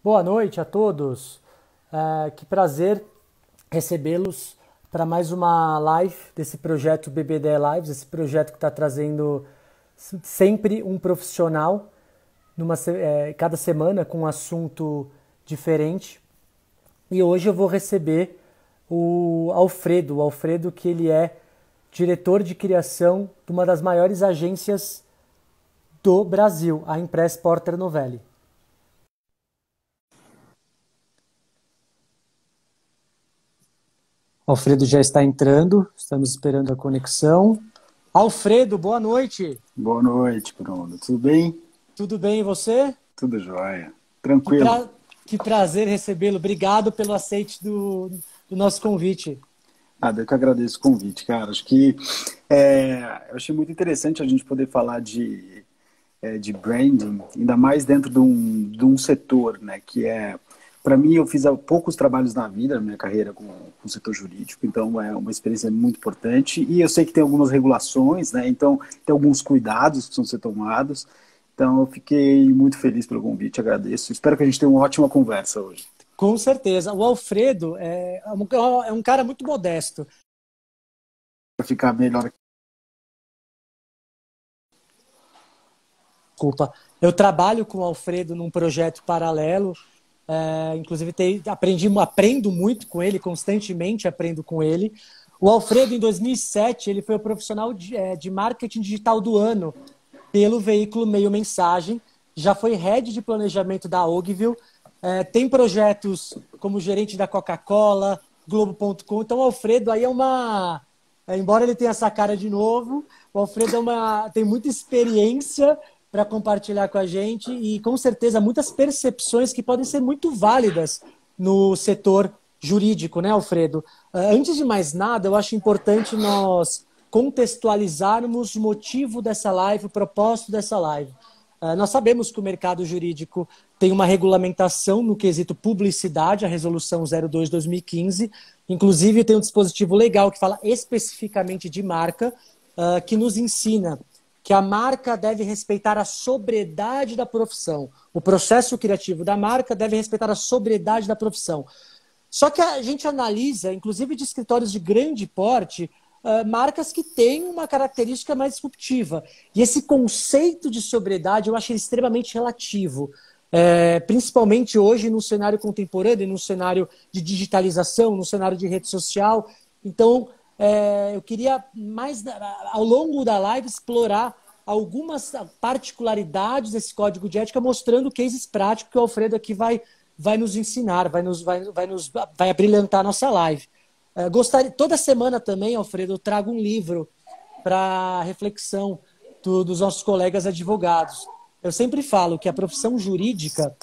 Boa noite a todos. Que prazer recebê-los para mais uma live desse projeto BBDE Lives, esse projeto que está trazendo sempre um profissional cada semana com um assunto diferente. E hoje eu vou receber o Alfredo que ele é diretor de criação de uma das maiores agências do Brasil, a Impress Porter Novelli. Alfredo já está entrando, estamos esperando a conexão. Alfredo, boa noite. Boa noite, Bruno. Tudo bem? Tudo bem, e você? Tudo jóia. Tranquilo. Que prazer recebê-lo. Obrigado pelo aceite do nosso convite. Eu que agradeço o convite, cara. Acho que eu achei muito interessante a gente poder falar de branding, ainda mais dentro de um setor, né, que para mim, eu fiz poucos trabalhos na vida, na minha carreira com o setor jurídico, então é uma experiência muito importante. E eu sei que tem algumas regulações, né? Então tem alguns cuidados que precisam ser tomados. Então eu fiquei muito feliz pelo convite, agradeço. Espero que a gente tenha uma ótima conversa hoje. Com certeza. O Alfredo é um cara muito modesto. Para ficar melhor aqui. Desculpa. Eu trabalho com o Alfredo num projeto paralelo. Inclusive aprendo muito com ele, constantemente aprendo com ele. O Alfredo, em 2007, ele foi o profissional de marketing digital do ano pelo veículo Meio Mensagem, já foi head de planejamento da Ogilvy, tem projetos como gerente da Coca-Cola, Globo.com. Então o Alfredo aí embora ele tenha essa cara de novo, o Alfredo tem muita experiência para compartilhar com a gente e, com certeza, muitas percepções que podem ser muito válidas no setor jurídico, né, Alfredo? Antes de mais nada, eu acho importante nós contextualizarmos o motivo dessa live, o propósito dessa live. Nós sabemos que o mercado jurídico tem uma regulamentação no quesito publicidade, a Resolução 02/2015. Inclusive, tem um dispositivo legal que fala especificamente de marca, que nos ensina que a marca deve respeitar a sobriedade da profissão. O processo criativo da marca deve respeitar a sobriedade da profissão. Só que a gente analisa, inclusive de escritórios de grande porte, marcas que têm uma característica mais disruptiva. E esse conceito de sobriedade eu acho extremamente relativo. Principalmente hoje no cenário contemporâneo, no cenário de digitalização, no cenário de rede social. Então, eu queria ao longo da live explorar algumas particularidades desse código de ética, mostrando cases práticos que o Alfredo aqui vai nos ensinar, vai abrilhantar a nossa live. Toda semana também, Alfredo, eu trago um livro para reflexão dos nossos colegas advogados. Eu sempre falo que a profissão jurídica,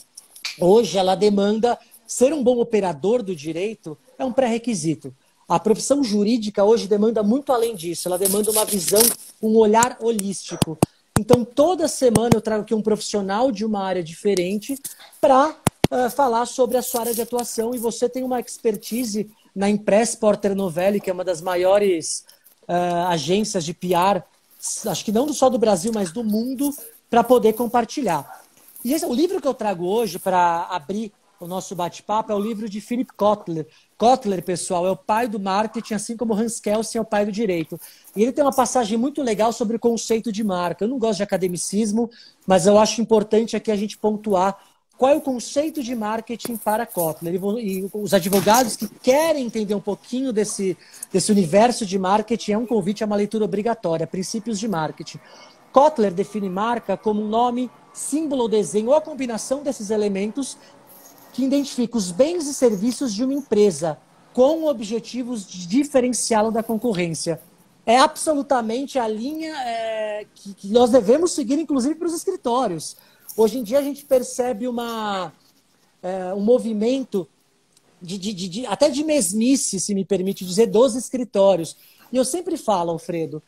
hoje, ela demanda ser um bom operador do direito, é um pré-requisito. A profissão jurídica hoje demanda muito além disso, ela demanda uma visão, um olhar holístico. Então, toda semana eu trago aqui um profissional de uma área diferente para falar sobre a sua área de atuação. E você tem uma expertise na Impress Porter Novelli, que é uma das maiores agências de PR, acho que não só do Brasil, mas do mundo, para poder compartilhar. E o livro que eu trago hoje para abrir o nosso bate-papo é o livro de Philip Kotler. Kotler, pessoal, é o pai do marketing, assim como Hans Kelsen é o pai do direito. E ele tem uma passagem muito legal sobre o conceito de marca. Eu não gosto de academicismo, mas eu acho importante aqui a gente pontuar qual é o conceito de marketing para Kotler. E os advogados que querem entender um pouquinho desse universo de marketing, é um convite a uma leitura obrigatória, Princípios de Marketing. Kotler define marca como um nome, símbolo ou desenho, ou a combinação desses elementos que identifica os bens e serviços de uma empresa com objetivos de diferenciá-la da concorrência. É absolutamente a linha que nós devemos seguir, inclusive, para os escritórios. Hoje em dia a gente percebe um movimento até de mesmice, se me permite dizer, dos escritórios. E eu sempre falo, Alfredo,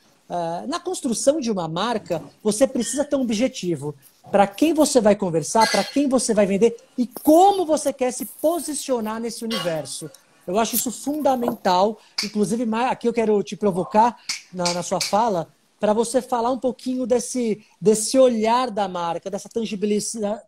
na construção de uma marca, você precisa ter um objetivo. Para quem você vai conversar, para quem você vai vender e como você quer se posicionar nesse universo. Eu acho isso fundamental. Inclusive, aqui eu quero te provocar na sua fala, para você falar um pouquinho desse olhar da marca, dessa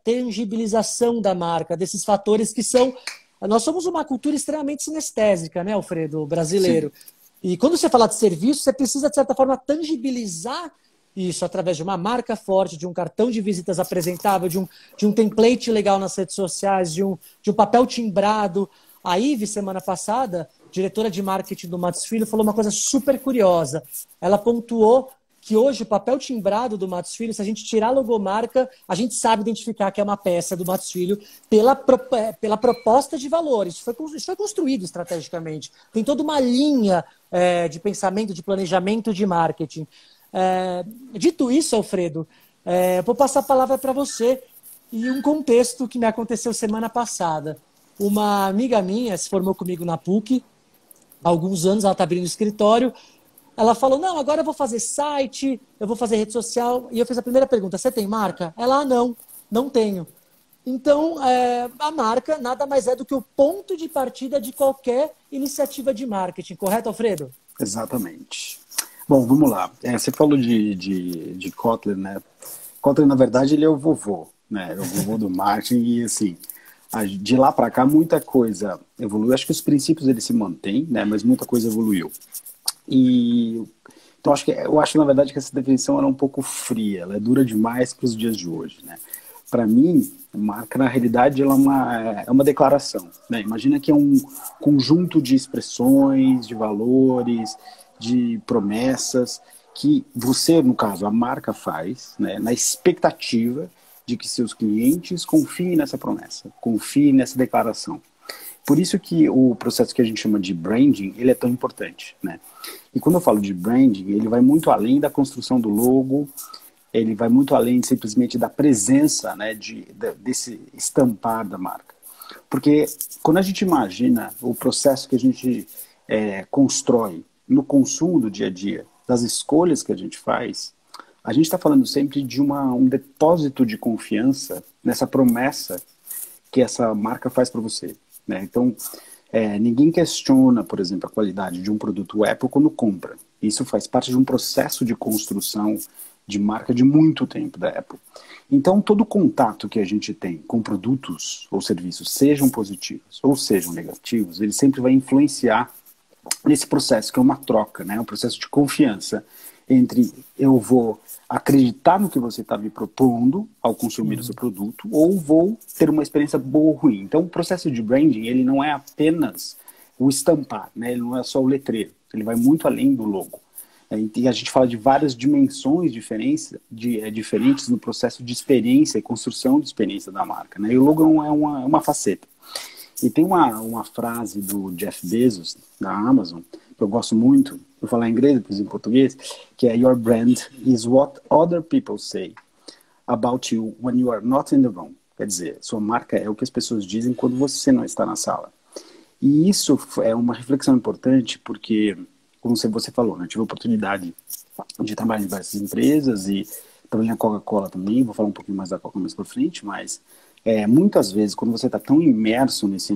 tangibilização da marca, desses fatores que são... Nós somos uma cultura extremamente sinestésica, né, Alfredo, brasileiro. Sim. E quando você fala de serviço, você precisa, de certa forma, tangibilizar isso através de uma marca forte, de um cartão de visitas apresentável, de um template legal nas redes sociais, de um papel timbrado. A Ive, semana passada, diretora de marketing do Matos Filho, falou uma coisa super curiosa. Ela pontuou que hoje o papel timbrado do Matos Filho, se a gente tirar a logomarca, a gente sabe identificar que é uma peça do Matos Filho pela proposta de valor. Isso foi construído estrategicamente. Tem toda uma linha de pensamento, de planejamento de marketing. Dito isso, Alfredo, eu vou passar a palavra para você e um contexto que me aconteceu semana passada. Uma amiga minha se formou comigo na PUC, há alguns anos, ela está abrindo escritório. Ela falou, não, agora eu vou fazer site, eu vou fazer rede social. E eu fiz a primeira pergunta, você tem marca? Ela, não tenho. Então, a marca nada mais é do que o ponto de partida de qualquer iniciativa de marketing. Correto, Alfredo? Exatamente. Bom, vamos lá. Você falou de Kotler, né? Kotler, na verdade, ele é o vovô, né? É o vovô do marketing e, assim, de lá para cá, muita coisa evoluiu. Acho que os princípios, eles se mantêm, né? Mas muita coisa evoluiu. Então, eu acho, na verdade, que essa definição era um pouco fria. Ela é dura demais para os dias de hoje, né? Para mim, marca, na realidade, ela é uma declaração, né? Imagina que é um conjunto de expressões, de valores, de promessas que você, no caso, a marca faz, né, na expectativa de que seus clientes confiem nessa promessa, confiem nessa declaração. Por isso que o processo que a gente chama de branding, ele é tão importante, né? E quando eu falo de branding, ele vai muito além da construção do logo, ele vai muito além simplesmente da presença, né, desse estampar da marca. Porque quando a gente imagina o processo que a gente constrói no consumo do dia a dia, das escolhas que a gente faz, a gente está falando sempre de um depósito de confiança nessa promessa que essa marca faz para você, né? Então, ninguém questiona, por exemplo, a qualidade de um produto Apple quando compra. Isso faz parte de um processo de construção de marca de muito tempo da Apple. Então, todo contato que a gente tem com produtos ou serviços, sejam positivos ou sejam negativos, ele sempre vai influenciar nesse processo, que é uma troca, né? Um processo de confiança entre eu vou acreditar no que você está me propondo ao consumir o seu produto ou vou ter uma experiência boa ou ruim. Então, o processo de branding, ele não é apenas o estampar, né? Ele não é só o letreiro, ele vai muito além do logo. E a gente fala de várias dimensões diferentes no processo de experiência e construção de experiência da marca, né? E o logo é uma faceta. E tem uma frase do Jeff Bezos, da Amazon, que eu gosto muito, vou falar em inglês, depois em português, que é "Your brand is what other people say about you when you are not in the room." Quer dizer, sua marca é o que as pessoas dizem quando você não está na sala. E isso é uma reflexão importante porque, como você falou, né, eu tive a oportunidade de trabalhar em várias empresas e trabalhei na Coca-Cola também, vou falar um pouquinho mais da Coca mais para frente, mas muitas vezes, quando você está tão imerso nesse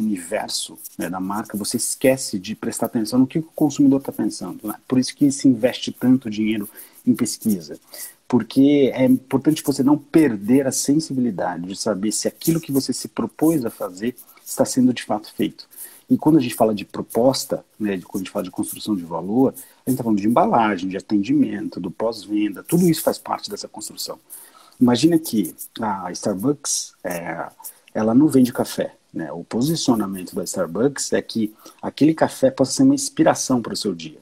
universo, né, da marca, você esquece de prestar atenção no que o consumidor está pensando, né? Por isso que se investe tanto dinheiro em pesquisa. Porque é importante você não perder a sensibilidade de saber se aquilo que você se propôs a fazer está sendo de fato feito. E quando a gente fala de proposta, né, quando a gente fala de construção de valor, a gente está falando de embalagem, de atendimento, do pós-venda, tudo isso faz parte dessa construção. Imagina que a Starbucks, ela não vende café, né? O posicionamento da Starbucks é que aquele café possa ser uma inspiração para o seu dia.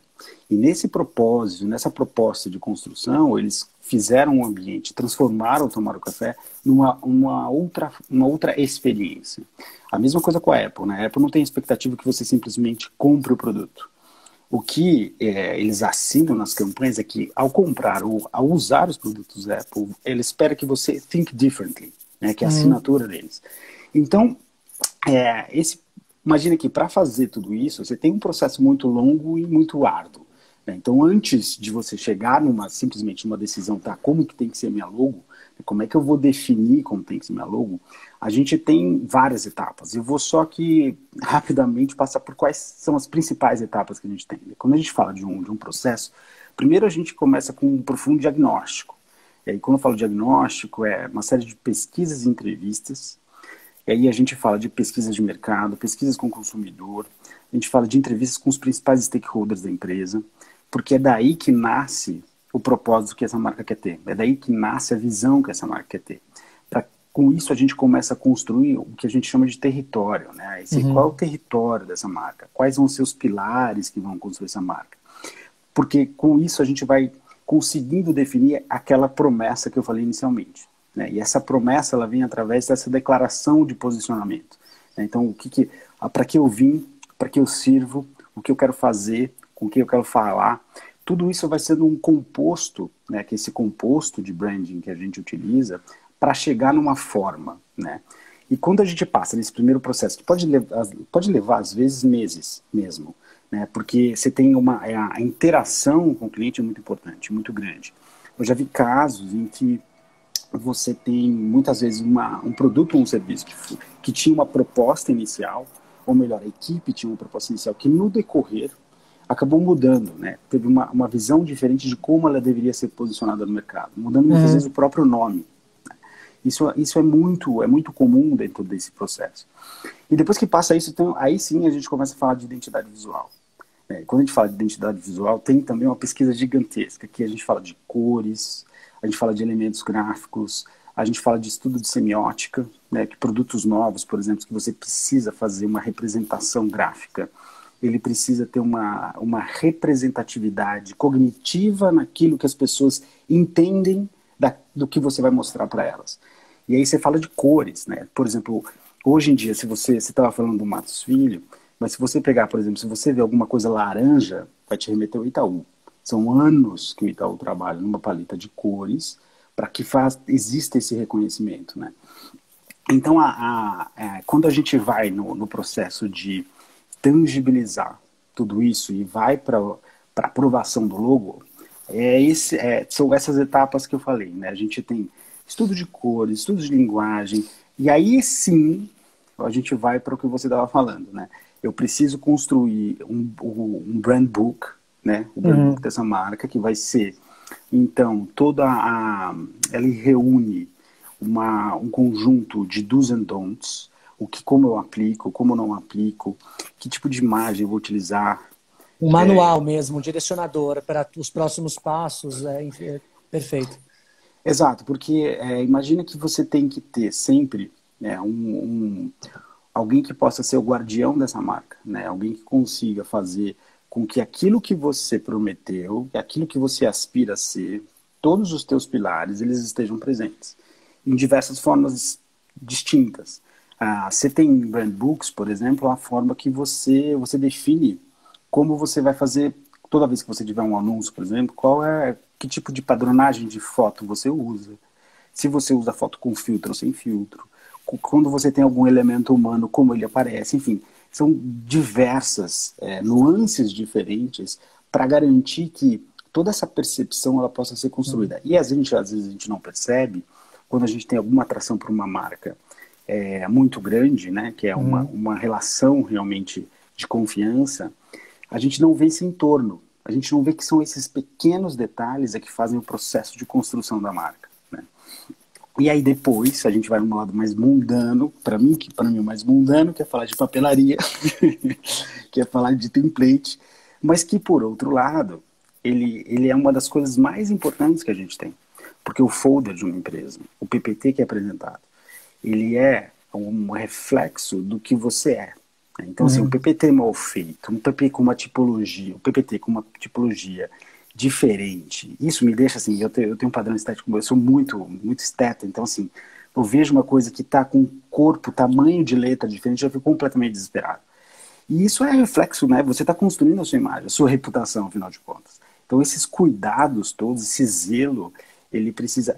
E nesse propósito, nessa proposta de construção, eles fizeram um ambiente, transformaram tomar o café numa outra experiência. A mesma coisa com a Apple, né? A Apple não tem expectativa que você simplesmente compre o produto. O que eles assinam nas campanhas é que, ao comprar ou ao usar os produtos da Apple, ele espera que você think differently, né, que é a assinatura deles. Então, imagina que para fazer tudo isso, você tem um processo muito longo e muito árduo, né? Então, antes de você chegar simplesmente numa decisão, tá, como que tem que ser minha logo, como é que eu vou definir como tem que ser minha logo, a gente tem várias etapas. Eu vou só que rapidamente passar por quais são as principais etapas que a gente tem. Quando a gente fala de um processo, Primeiro a gente começa com um profundo diagnóstico. E aí, quando eu falo diagnóstico, é uma série de pesquisas e entrevistas. E aí a gente fala de pesquisas de mercado, pesquisas com o consumidor, a gente fala de entrevistas com os principais stakeholders da empresa, porque é daí que nasce o propósito que essa marca quer ter, é daí que nasce a visão que essa marca quer ter. Com isso a gente começa a construir o que a gente chama de território, né? Qual é o território dessa marca? Quais vão ser os pilares que vão construir essa marca? Porque com isso a gente vai conseguindo definir aquela promessa que eu falei inicialmente, né? E essa promessa ela vem através dessa declaração de posicionamento, né? Então, para que eu vim, para que eu sirvo, o que eu quero fazer, com o que eu quero falar, tudo isso vai sendo um composto, né? Que é esse composto de branding que a gente utiliza para chegar numa forma, né? E quando a gente passa nesse primeiro processo, que pode levar às vezes meses mesmo, né? Porque você tem a interação com o cliente é muito importante, muito grande. Eu já vi casos em que você tem muitas vezes um produto ou um serviço que tinha uma proposta inicial, ou melhor, a equipe tinha uma proposta inicial que no decorrer acabou mudando, né? Teve uma visão diferente de como ela deveria ser posicionada no mercado, mudando muitas vezes o próprio nome. Isso é muito comum dentro desse processo. E depois que passa isso, então, aí sim a gente começa a falar de identidade visual. Quando a gente fala de identidade visual, tem também uma pesquisa gigantesca, que a gente fala de cores, a gente fala de elementos gráficos, a gente fala de estudo de semiótica, né, que produtos novos, por exemplo, que você precisa fazer uma representação gráfica. Ele precisa ter uma representatividade cognitiva naquilo que as pessoas entendem do que você vai mostrar para elas. E aí você fala de cores, né? Por exemplo, hoje em dia, se você estava falando do Matos Filho, mas se você pegar, por exemplo, se você vê alguma coisa laranja, vai te remeter ao Itaú. São anos que o Itaú trabalha numa paleta de cores para que exista esse reconhecimento, né? Então, quando a gente vai no processo de tangibilizar tudo isso e vai para a aprovação do logo, são essas etapas que eu falei, né? A gente tem estudo de cores, estudo de linguagem, e aí sim a gente vai para o que você estava falando, né? Eu preciso construir um brand book, né? O brand book dessa marca, que vai ser, então, ela reúne um conjunto de do's and don'ts, como eu aplico, como eu não aplico, que tipo de imagem eu vou utilizar. Um manual mesmo, um direcionador para os próximos passos, perfeito. Exato, porque imagina que você tem que ter sempre, né, alguém que possa ser o guardião dessa marca, né, alguém que consiga fazer com que aquilo que você prometeu, aquilo que você aspira a ser, todos os teus pilares, eles estejam presentes, em diversas formas distintas. Você tem brand books, por exemplo, a forma que você define como você vai fazer toda vez que você tiver um anúncio, por exemplo, que tipo de padronagem de foto você usa. Se você usa foto com filtro ou sem filtro. Quando você tem algum elemento humano, como ele aparece. Enfim, são diversas nuances diferentes para garantir que toda essa percepção ela possa ser construída. E às vezes a gente não percebe, quando a gente tem alguma atração por uma marca muito grande, né, que é uma relação realmente de confiança, a gente não vê esse entorno. A gente não vê que são esses pequenos detalhes que fazem o processo de construção da marca, né? E aí depois a gente vai num lado mais mundano, para mim o mais mundano, que é falar de papelaria, que é falar de template, mas que por outro lado, ele é uma das coisas mais importantes que a gente tem. Porque o folder de uma empresa, o PPT que é apresentado, ele é um reflexo do que você é. Então, assim, um PPT mal feito, um PPT com uma tipologia diferente, isso me deixa assim, eu tenho um padrão estético, eu sou muito, muito esteta, então assim, eu vejo uma coisa que está com corpo, tamanho de letra diferente, eu fico completamente desesperado. E isso é reflexo, né? Você está construindo a sua imagem, a sua reputação, afinal de contas. Então, esses cuidados todos, esse zelo, ele precisa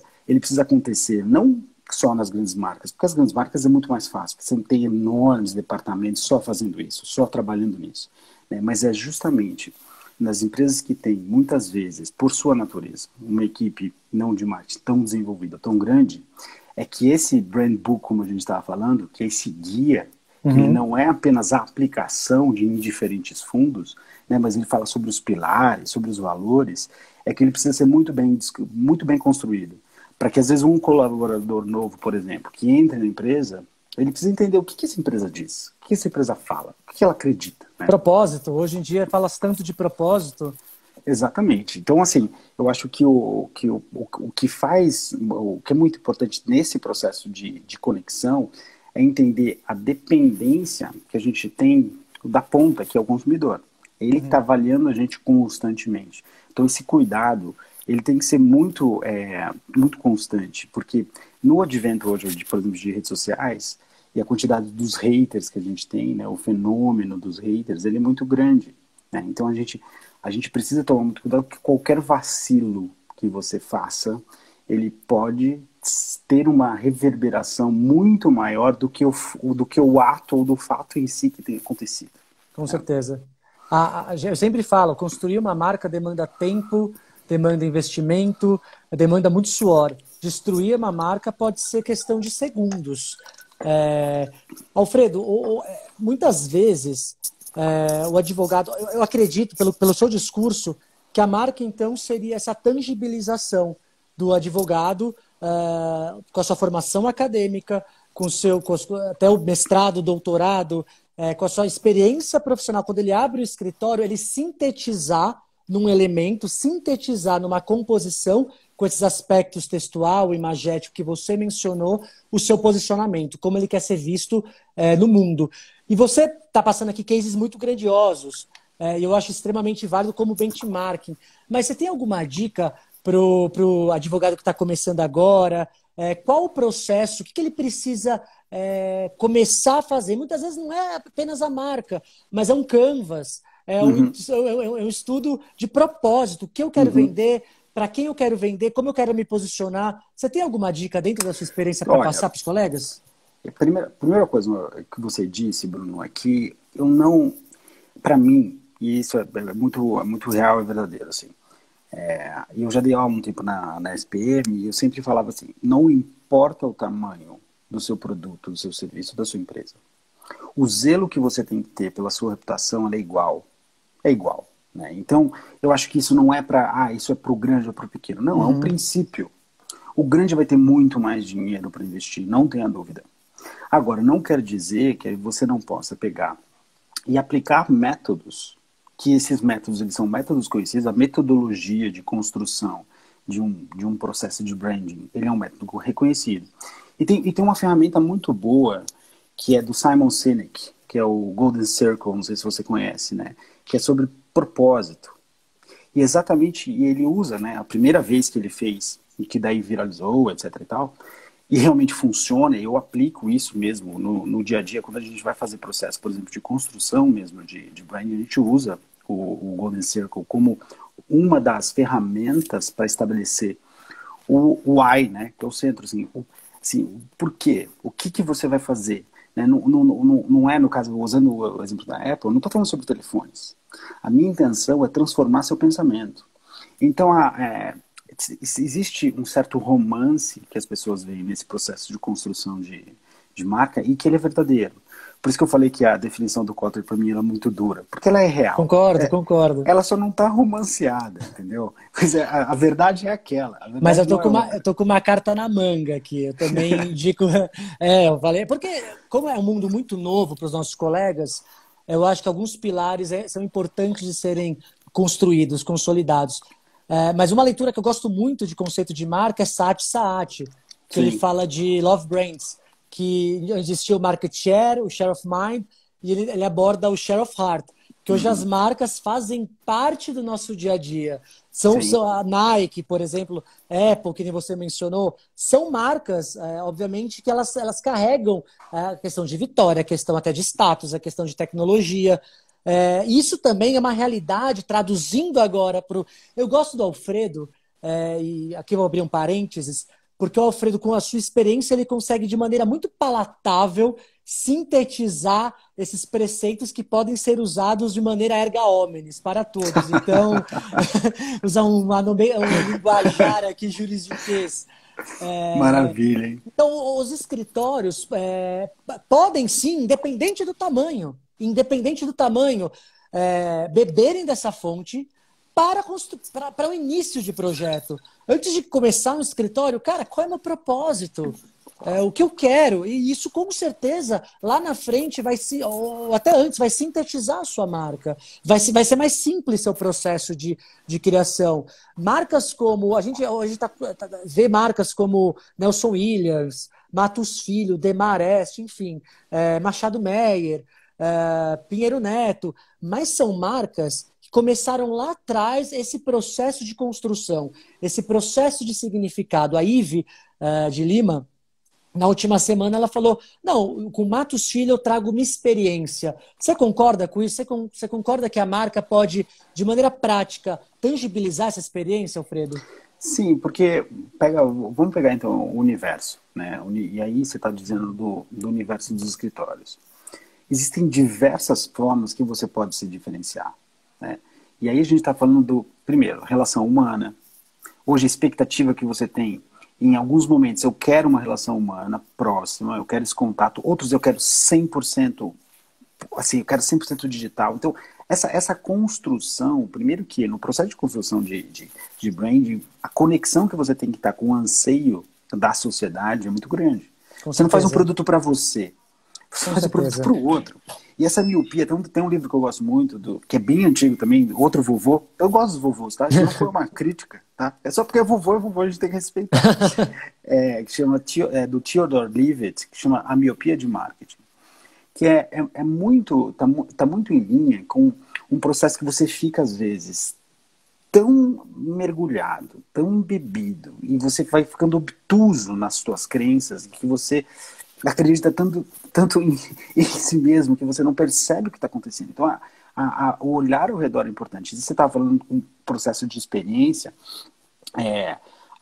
acontecer, não só nas grandes marcas, porque as grandes marcas é muito mais fácil, porque você tem enormes departamentos só fazendo isso, só trabalhando nisso, né? Mas é justamente nas empresas que têm, muitas vezes, por sua natureza, uma equipe não de marketing tão desenvolvida, tão grande, é que esse brand book, como a gente estava falando, que é esse guia, ele não é apenas a aplicação de diferentes fundos, né, mas ele fala sobre os pilares, sobre os valores, é que ele precisa ser muito bem construído. Para que, às vezes, um colaborador novo, por exemplo, que entra na empresa, ele precisa entender o que essa empresa diz, o que essa empresa fala, o que ela acredita. Né? Propósito. Hoje em dia fala-se tanto de propósito. Exatamente. Então, assim, eu acho que o que é muito importante nesse processo de conexão é entender a dependência que a gente tem da ponta, que é o consumidor. Ele está avaliando a gente constantemente. Então, esse cuidado, ele tem que ser muito constante, porque no advento hoje, por exemplo, de redes sociais, e a quantidade dos haters que a gente tem, né, o fenômeno dos haters, ele é muito grande. Né? Então, a gente precisa tomar muito cuidado, porque qualquer vacilo que você faça, ele pode ter uma reverberação muito maior do que o ato ou do fato em si que tem acontecido. Com certeza. Eu sempre falo, construir uma marca demanda tempo, demanda investimento, demanda muito suor. Destruir uma marca pode ser questão de segundos. Alfredo, muitas vezes o advogado, eu acredito, pelo seu discurso, que a marca então seria essa tangibilização do advogado com a sua formação acadêmica, até o mestrado, doutorado, com a sua experiência profissional. Quando ele abre o escritório, ele sintetizar num elemento, sintetizar numa composição, com esses aspectos textual, imagético que você mencionou, o seu posicionamento, como ele quer ser visto no mundo. E você está passando aqui cases muito grandiosos, e eu acho extremamente válido como benchmarking. Mas você tem alguma dica para o advogado que está começando agora? Qual o processo? O que ele precisa começar a fazer? Muitas vezes não é apenas a marca, mas é um canvas, é um estudo de propósito. O que eu quero vender? Para quem eu quero vender? Como eu quero me posicionar? Você tem alguma dica dentro da sua experiência para passar para os colegas? A primeira coisa que você disse, Bruno, é que eu não... Para mim, e isso é muito real e verdadeiro, assim, eu já dei aula um tempo na SPM e eu sempre falava assim, não importa o tamanho do seu produto, do seu serviço, da sua empresa. O zelo que você tem que ter pela sua reputação é igual. É igual. Né? Então, eu acho que isso não é isso é para o grande ou para o pequeno. Não, é um princípio. O grande vai ter muito mais dinheiro para investir, não tenha dúvida. Agora, não quer dizer que você não possa pegar e aplicar métodos, que esses métodos eles são métodos conhecidos, a metodologia de construção de um processo de branding, ele é um método reconhecido. E tem uma ferramenta muito boa, que é do Simon Sinek, que é o Golden Circle, não sei se você conhece, né? Que é sobre propósito. E exatamente, ele usa, né, a primeira vez que ele fez, e que daí viralizou, etc e tal, e realmente funciona, eu aplico isso mesmo no dia a dia, quando a gente vai fazer processo, por exemplo, de construção mesmo de branding, a gente usa o Golden Circle como uma das ferramentas para estabelecer o why, né, que é o centro, assim, por quê? O que você vai fazer? Né? Não é, no caso, usando o exemplo da Apple, não estou falando sobre telefones. A minha intenção é transformar seu pensamento. Então, existe um certo romance que as pessoas veem nesse processo de construção de marca e que ele é verdadeiro. Por isso que eu falei que a definição do Kotler, para mim, era muito dura. Porque ela é real. Concordo. Ela só não está romanceada, entendeu? Mas a verdade é aquela. Mas eu tô com uma carta na manga aqui. Eu também indico... eu falei... Porque, como é um mundo muito novo para os nossos colegas, eu acho que alguns pilares são importantes de serem construídos, consolidados. Mas uma leitura que eu gosto muito de conceito de marca é Saatchi Saatchi, que ele fala de Love Brands, que existia o market share, o share of mind, e ele aborda o share of heart, que hoje as marcas fazem parte do nosso dia a dia. São a Nike, por exemplo, Apple, que nem você mencionou, são marcas, obviamente, que elas carregam a questão de vitória, a questão até de status, a questão de tecnologia. Isso também é uma realidade, traduzindo agora para o... Eu gosto do Alfredo, e aqui eu vou abrir um parênteses, porque o Alfredo, com a sua experiência, ele consegue de maneira muito palatável sintetizar esses preceitos que podem ser usados de maneira erga omnes para todos. Então, usar um linguajar aqui juridiquês. Maravilha, hein? Então, os escritórios podem sim, independente do tamanho, beberem dessa fonte para o início de projeto. Antes de começar um escritório, cara, qual é o meu propósito? O que eu quero? E isso, com certeza, lá na frente ou até antes, vai sintetizar a sua marca. Vai ser mais simples seu processo de criação. Marcas como... A gente hoje vê marcas como Nelson Williams, Matos Filho, Demarest, enfim, Machado Meyer, Pinheiro Neto, mas são marcas que começaram lá atrás esse processo de construção, esse processo de significado. A Ive de Lima, na última semana, ela falou, não, com Matos Filho eu trago uma experiência. Você concorda com isso? Você concorda que a marca pode, de maneira prática, tangibilizar essa experiência, Alfredo? Sim, porque vamos pegar então o universo, né? E aí você está dizendo do universo dos escritórios. Existem diversas formas que você pode se diferenciar, né? E aí a gente está falando primeiro, relação humana. Hoje a expectativa que você tem, em alguns momentos eu quero uma relação humana próxima, eu quero esse contato, outros eu quero 100%, assim, eu quero 100% digital. Então, essa construção, primeiro que no processo de construção de branding, a conexão que você tem que estar com o anseio da sociedade é muito grande. Você não faz um produto para você, você faz um produto para o outro. E essa miopia, tem um livro que eu gosto muito, que é bem antigo também, Outro Vovô. Eu gosto dos vovôs, tá? Isso não foi uma crítica, tá? É só porque é vovô, a gente tem que respeitar. Que chama, do Theodore Levitt, que chama A Miopia de Marketing. Que tá muito em linha com um processo que você fica, às vezes, tão mergulhado, tão embebido, e você vai ficando obtuso nas suas crenças, que você acredita tanto em si mesmo que você não percebe o que está acontecendo. Então, o olhar ao redor é importante. Você estava falando de um processo de experiência,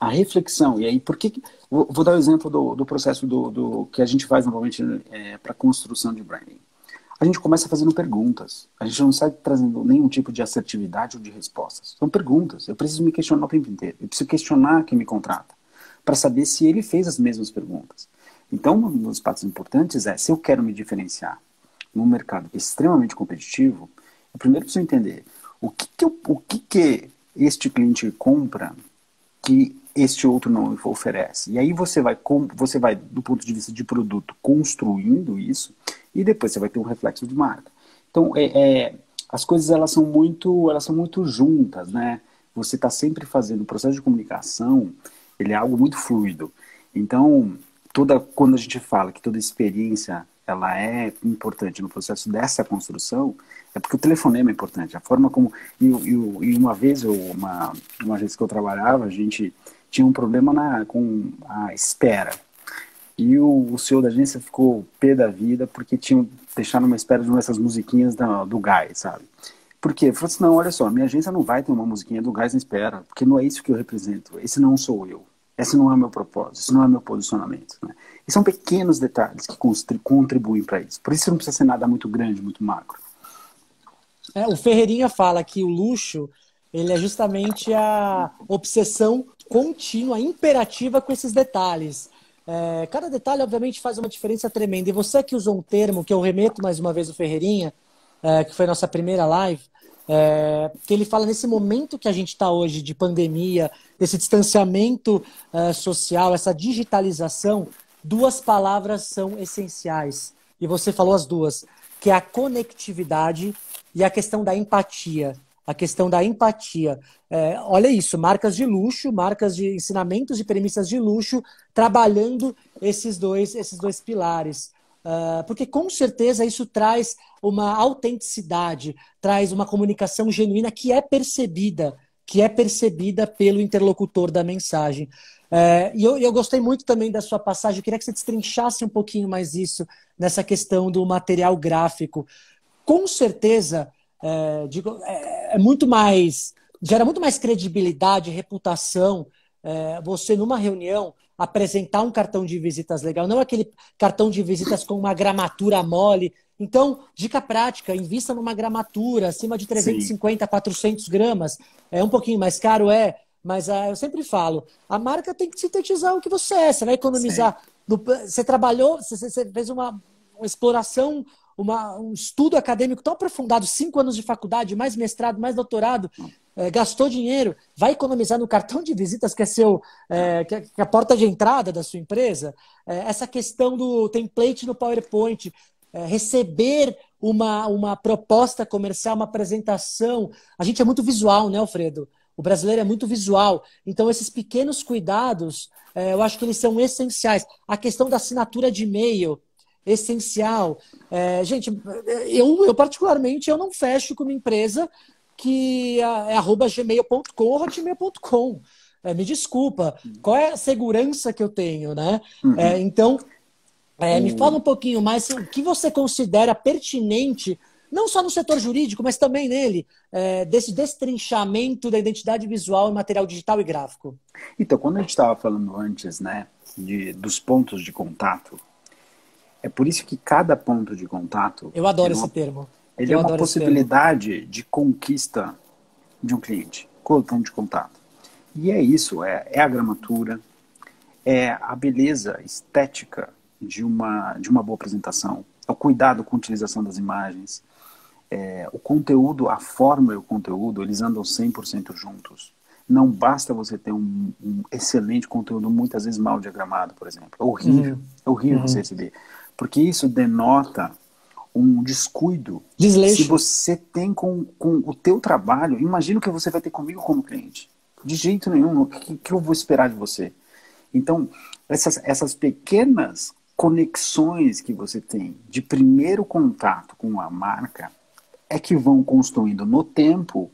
a reflexão. E aí, vou dar o exemplo do processo que a gente faz normalmente para construção de branding. A gente começa fazendo perguntas. A gente não sai trazendo nenhum tipo de assertividade ou de respostas. São perguntas. Eu preciso me questionar o tempo inteiro. Eu preciso questionar quem me contrata para saber se ele fez as mesmas perguntas. Então, um dos passos importantes se eu quero me diferenciar num mercado extremamente competitivo, eu primeiro preciso entender o que este cliente compra que este outro não oferece. E aí você vai, do ponto de vista de produto, construindo isso, e depois você vai ter um reflexo de marca. Então, as coisas elas são muito juntas, né? Você está sempre fazendo o processo de comunicação, ele é algo muito fluido. Então, quando a gente fala que toda experiência ela é importante no processo dessa construção, é porque o telefonema é importante. A forma como... E uma vez que eu trabalhava, a gente tinha um problema com a espera. E o senhor da agência ficou pé da vida porque tinham deixado uma espera de uma dessas musiquinhas do Gás, sabe? Por quê? Ele falou assim, não, olha só, minha agência não vai ter uma musiquinha do Gás na espera, porque não é isso que eu represento. Esse não sou eu. Esse não é o meu propósito, esse não é o meu posicionamento, né? E são pequenos detalhes que contribuem para isso. Por isso não precisa ser nada muito grande, muito macro. O Ferreirinha fala que o luxo ele é justamente a obsessão contínua, imperativa com esses detalhes. Cada detalhe, obviamente, faz uma diferença tremenda. E você que usou um termo, que eu remeto mais uma vez o Ferreirinha, que foi a nossa primeira live, que ele fala nesse momento que a gente está hoje de pandemia, desse distanciamento social, essa digitalização, duas palavras são essenciais. E você falou as duas, que é a conectividade e a questão da empatia. A questão da empatia. Olha isso, marcas de luxo, marcas de ensinamentos e premissas de luxo, trabalhando esses dois pilares. Porque com certeza isso traz uma autenticidade, traz uma comunicação genuína que é percebida pelo interlocutor da mensagem. E eu gostei muito também da sua passagem, eu queria que você destrinchasse um pouquinho mais isso, nessa questão do material gráfico. Com certeza, gera muito mais credibilidade, reputação, você numa reunião apresentar um cartão de visitas legal, não aquele cartão de visitas com uma gramatura mole. Então, dica prática, invista numa gramatura acima de 350 a 400 gramas. É um pouquinho mais caro, mas eu sempre falo, a marca tem que sintetizar o que você é. Você vai economizar. Você trabalhou, você fez uma exploração, um estudo acadêmico tão aprofundado, 5 anos de faculdade, mais mestrado, mais doutorado, gastou dinheiro, vai economizar no cartão de visitas, que é que é a porta de entrada da sua empresa. Essa questão do template no PowerPoint, receber uma proposta comercial, uma apresentação. A gente é muito visual, né, Alfredo? O brasileiro é muito visual. Então, esses pequenos cuidados, eu acho que eles são essenciais. A questão da assinatura de e-mail, essencial. Gente, eu particularmente, eu não fecho com uma empresa que é @gmail.com ou hotmail.com. Me desculpa. Qual é a segurança que eu tenho, né? Então, me fala um pouquinho mais o que você considera pertinente, não só no setor jurídico, mas também nele, desse destrinchamento da identidade visual em material digital e gráfico. Então, quando a gente estava falando antes, né, dos pontos de contato, é por isso que cada ponto de contato... Eu adoro esse termo. Ele é uma possibilidade de conquista de um cliente, com o ponto de contato. E é isso, é a gramatura, é a beleza estética de uma boa apresentação, é o cuidado com a utilização das imagens, o conteúdo, a forma e o conteúdo, eles andam 100% juntos. Não basta você ter um excelente conteúdo, muitas vezes mal diagramado, por exemplo. É horrível você receber. Porque isso denota um descuido. Desleixo. Se você tem com o teu trabalho, imagina o que você vai ter comigo como cliente. De jeito nenhum, o que eu vou esperar de você? Então, essas pequenas conexões que você tem de primeiro contato com a marca é que vão construindo no tempo,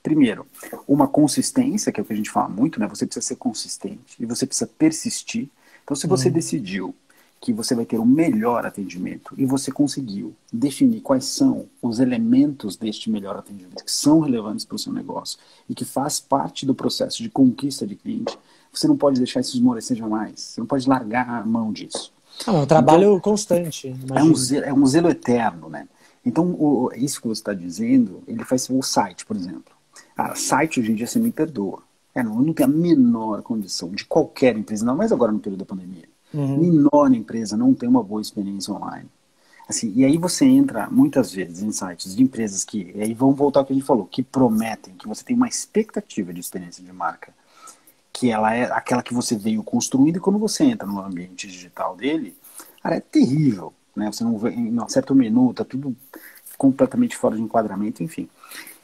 primeiro, uma consistência, que é o que a gente fala muito, né? Você precisa ser consistente e você precisa persistir. Então, se você decidiu que você vai ter o melhor atendimento e você conseguiu definir quais são os elementos deste melhor atendimento que são relevantes para o seu negócio e que faz parte do processo de conquista de cliente, você não pode deixar isso esmorecer jamais. Você não pode largar a mão disso. É um trabalho constante. É um zelo eterno, né? Então, isso que você está dizendo, ele faz o site, por exemplo. Site, hoje em dia, você me perdoa. Não tem a menor condição de qualquer empresa, não mais agora no período da pandemia. Menor empresa não tem uma boa experiência online. Assim, e aí você entra, muitas vezes, em sites de empresas que, e aí vamos voltar ao que a gente falou, que prometem, que você tem uma expectativa de experiência de marca, que ela é aquela que você veio construindo, e quando você entra no ambiente digital dele, cara, é terrível. Né? Você não vê, em um certo menu, tá tudo completamente fora de enquadramento, enfim.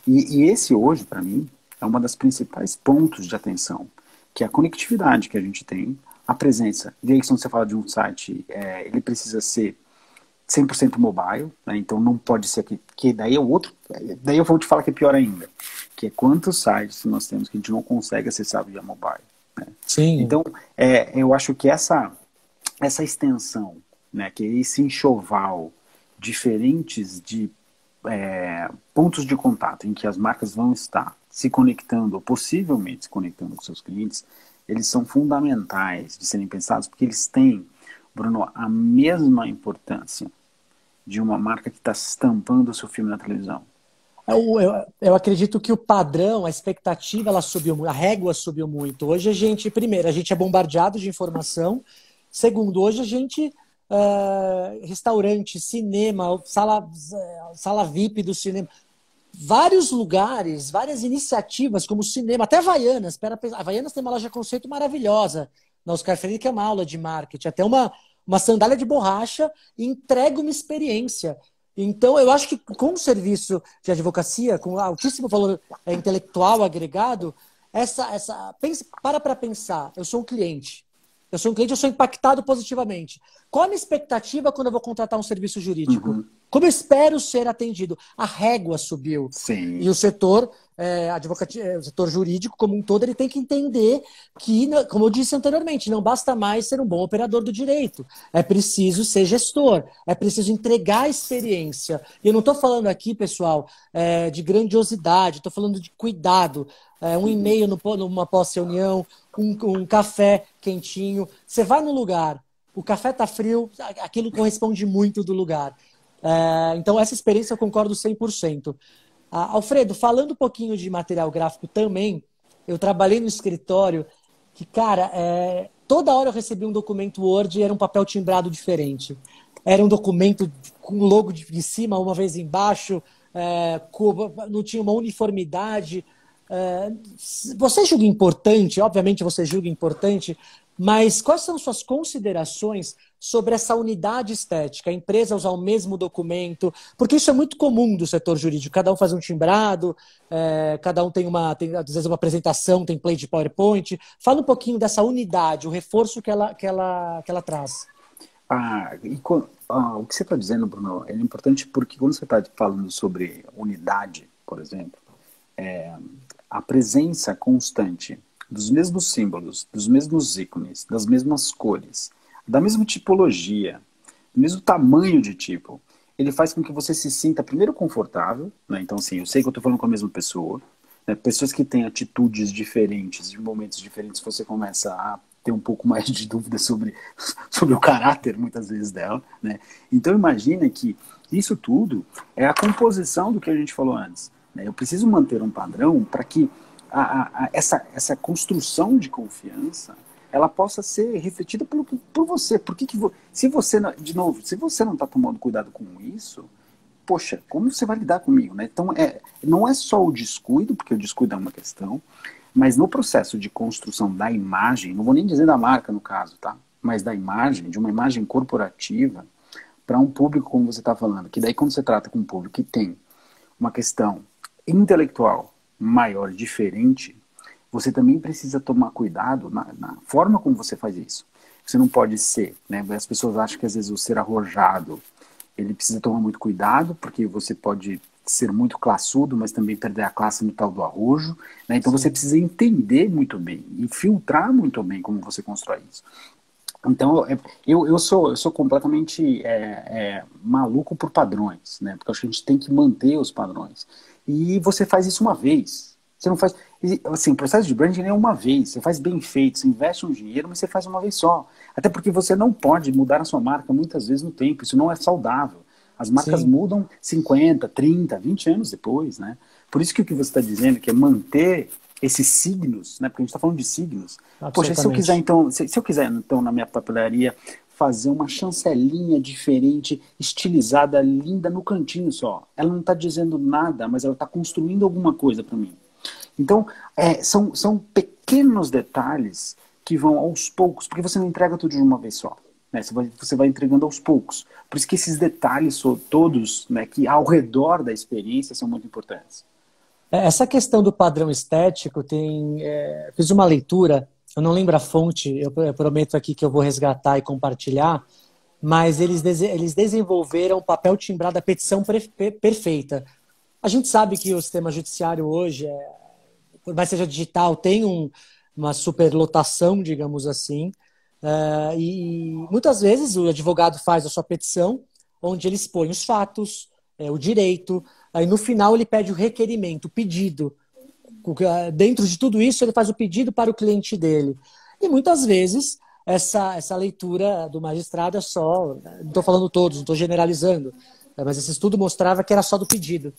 E esse hoje, para mim, é uma das principais pontos de atenção, que é a conectividade que a gente tem, a presença. E aí, quando você fala de um site, ele precisa ser 100% mobile, né? Então não pode ser que daí é o outro, daí eu vou te falar que é pior ainda, que é quantos sites nós temos que a gente não consegue acessar via mobile. Né? Sim. Então, eu acho que essa extensão, né, que é esse enxoval diferentes de pontos de contato em que as marcas vão estar se conectando, ou possivelmente se conectando com seus clientes, eles são fundamentais de serem pensados, porque eles têm, Bruno, a mesma importância de uma marca que está estampando o seu filme na televisão. Eu acredito que o padrão, a expectativa, ela subiu muito, a régua subiu muito. Hoje primeiro, a gente é bombardeado de informação. Segundo, hoje a gente, restaurante, cinema, sala VIP do cinema, vários lugares, várias iniciativas, como o cinema, até Havaianas. A Havaianas tem uma loja conceito maravilhosa na Oscar Freire, que é uma aula de marketing. Até uma sandália de borracha entrega uma experiência. Então, eu acho que com o serviço de advocacia, com altíssimo valor intelectual agregado, para pensar, eu sou um cliente. Eu sou impactado positivamente. Qual a minha expectativa quando eu vou contratar um serviço jurídico? Como eu espero ser atendido? A régua subiu. Sim. E o setor o setor jurídico como um todo, ele tem que entender que, como eu disse anteriormente, não basta mais ser um bom operador do direito. É preciso ser gestor. É preciso entregar a experiência. E eu não estou falando aqui, pessoal, de grandiosidade. Estou falando de cuidado. Um e-mail numa pós-reunião, um café quentinho. Você vai no lugar, o café está frio, aquilo corresponde muito do lugar. Então, essa experiência eu concordo 100%. Alfredo, falando um pouquinho de material gráfico também, eu trabalhei no escritório que, cara, toda hora eu recebia um documento Word e era um papel timbrado diferente. Era um documento com o logo de cima, uma vez embaixo, não tinha uma uniformidade. Você julga importante, obviamente você julga importante, mas quais são suas considerações sobre essa unidade estética? A empresa usar o mesmo documento, porque isso é muito comum do setor jurídico. Cada um faz um timbrado, cada um tem às vezes uma apresentação, template de PowerPoint. Fala um pouquinho dessa unidade, o reforço que ela traz. O que você está dizendo, Bruno, é importante porque quando você está falando sobre unidade, por exemplo, a presença constante dos mesmos símbolos, dos mesmos ícones, das mesmas cores, da mesma tipologia, do mesmo tamanho de tipo, ele faz com que você se sinta primeiro confortável, né? Então, assim, eu sei que eu estou falando com a mesma pessoa, né? Pessoas que têm atitudes diferentes, de momentos diferentes, você começa a ter um pouco mais de dúvida sobre o caráter, muitas vezes, dela, né? Então, imagina que isso tudo é a composição do que a gente falou antes, né? Eu preciso manter um padrão para que essa construção de confiança ela possa ser refletida por você. Se você, de novo, se você não está tomando cuidado com isso, poxa, como você vai lidar comigo, né? Então, não é só o descuido, porque o descuido é uma questão, mas no processo de construção da imagem, não vou nem dizer da marca no caso, tá? Mas da imagem, de uma imagem corporativa, para um público, como você está falando, que daí quando você trata com um público que tem uma questão intelectual maior, diferente, você também precisa tomar cuidado na forma como você faz isso. Você não pode ser, né? As pessoas acham que às vezes o ser arrojado, ele precisa tomar muito cuidado, porque você pode ser muito classudo, mas também perder a classe no tal do arrojo, né? Então você precisa entender muito bem e filtrar muito bem como você constrói isso. Então, eu sou completamente maluco por padrões, né? Porque eu acho que a gente tem que manter os padrões. E você faz isso uma vez. Você não faz... Assim, o processo de branding é uma vez. Você faz bem feito, você investe um dinheiro, mas você faz uma vez só. Até porque você não pode mudar a sua marca muitas vezes no tempo. Isso não é saudável. As marcas mudam 50, 30, 20 anos depois, né? Por isso que o que você está dizendo, que é manter esses signos, né? Porque a gente está falando de signos. Poxa, se eu quiser então na minha papelaria fazer uma chancelinha diferente, estilizada, linda no cantinho só. Ela não está dizendo nada, mas ela está construindo alguma coisa para mim. Então, são pequenos detalhes que vão aos poucos, porque você não entrega tudo de uma vez só. Né? Você vai entregando aos poucos. Por isso que esses detalhes todos, né, que ao redor da experiência são muito importantes. Essa questão do padrão estético, fiz uma leitura, eu não lembro a fonte, eu prometo aqui que eu vou resgatar e compartilhar, mas eles desenvolveram o papel timbrado da petição perfeita. A gente sabe que o sistema judiciário hoje, por mais seja digital, tem uma superlotação, digamos assim, e muitas vezes o advogado faz a sua petição, onde ele expõe os fatos, o direito, aí no final ele pede o requerimento, o pedido. Dentro de tudo isso, ele faz o pedido para o cliente dele. E muitas vezes essa leitura do magistrado é só, não estou falando todos, não estou generalizando, mas esse estudo mostrava que era só do pedido.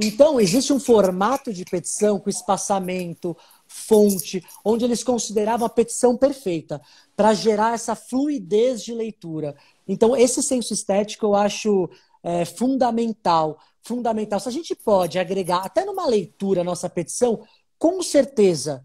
Então, existe um formato de petição com espaçamento, fonte, onde eles consideravam a petição perfeita, para gerar essa fluidez de leitura. Então, esse senso estético eu acho fundamental. Se a gente pode agregar até numa leitura a nossa petição, com certeza,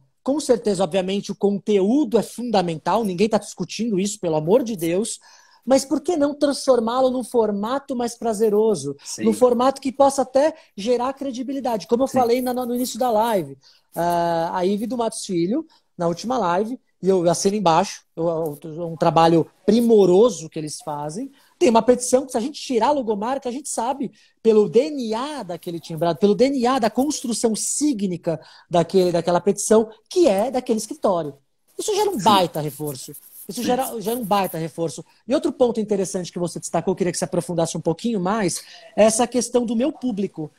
obviamente, o conteúdo é fundamental, ninguém está discutindo isso, pelo amor de Deus, mas por que não transformá-lo num formato mais prazeroso? Sim. Num formato que possa até gerar credibilidade. Como eu falei no início da live, a Ive do Matos Filho, na última live, e eu assino embaixo, um trabalho primoroso que eles fazem. Tem uma petição que, se a gente tirar a logomarca, a gente sabe, pelo DNA daquele timbrado, pelo DNA da construção sígnica daquela petição, que é daquele escritório. Isso gera um baita reforço. Isso gera um baita reforço. E outro ponto interessante que você destacou, eu queria que você aprofundasse um pouquinho mais, é essa questão do meu público.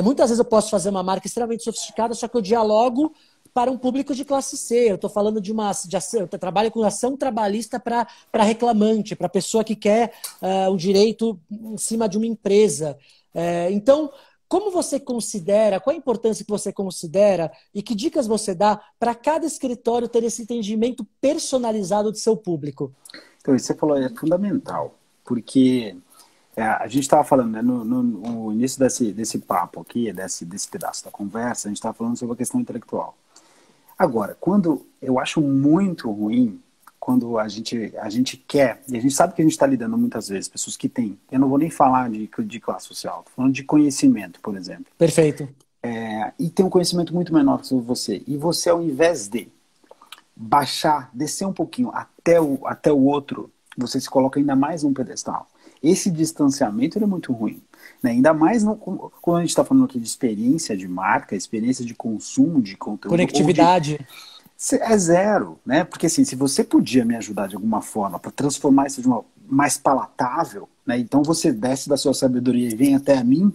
Muitas vezes eu posso fazer uma marca extremamente sofisticada, só que eu dialogo para um público de classe C. Eu estou falando de ação, eu trabalho com ação trabalhista para reclamante, para pessoa que quer um direito em cima de uma empresa. Então, Como você considera, qual a importância que você considera e que dicas você dá para cada escritório ter esse entendimento personalizado do seu público? Então, isso que você falou é fundamental, porque a gente estava falando, né, no início desse papo aqui, desse pedaço da conversa, a gente estava falando sobre a questão intelectual. Agora, quando eu acho muito ruim, quando a gente quer, e a gente sabe que a gente está lidando muitas vezes, pessoas que têm, eu não vou nem falar de classe social, estou falando de conhecimento, por exemplo. Perfeito. E tem um conhecimento muito menor sobre você. E você, ao invés de baixar, descer um pouquinho até o outro, você se coloca ainda mais num pedestal. Esse distanciamento ele é muito ruim, né? Ainda mais quando a gente está falando aqui de experiência de marca, experiência de consumo de conteúdo. Conectividade. É zero, né? Porque assim, se você podia me ajudar de alguma forma para transformar isso de uma mais palatável, né? Então você desce da sua sabedoria e vem até a mim,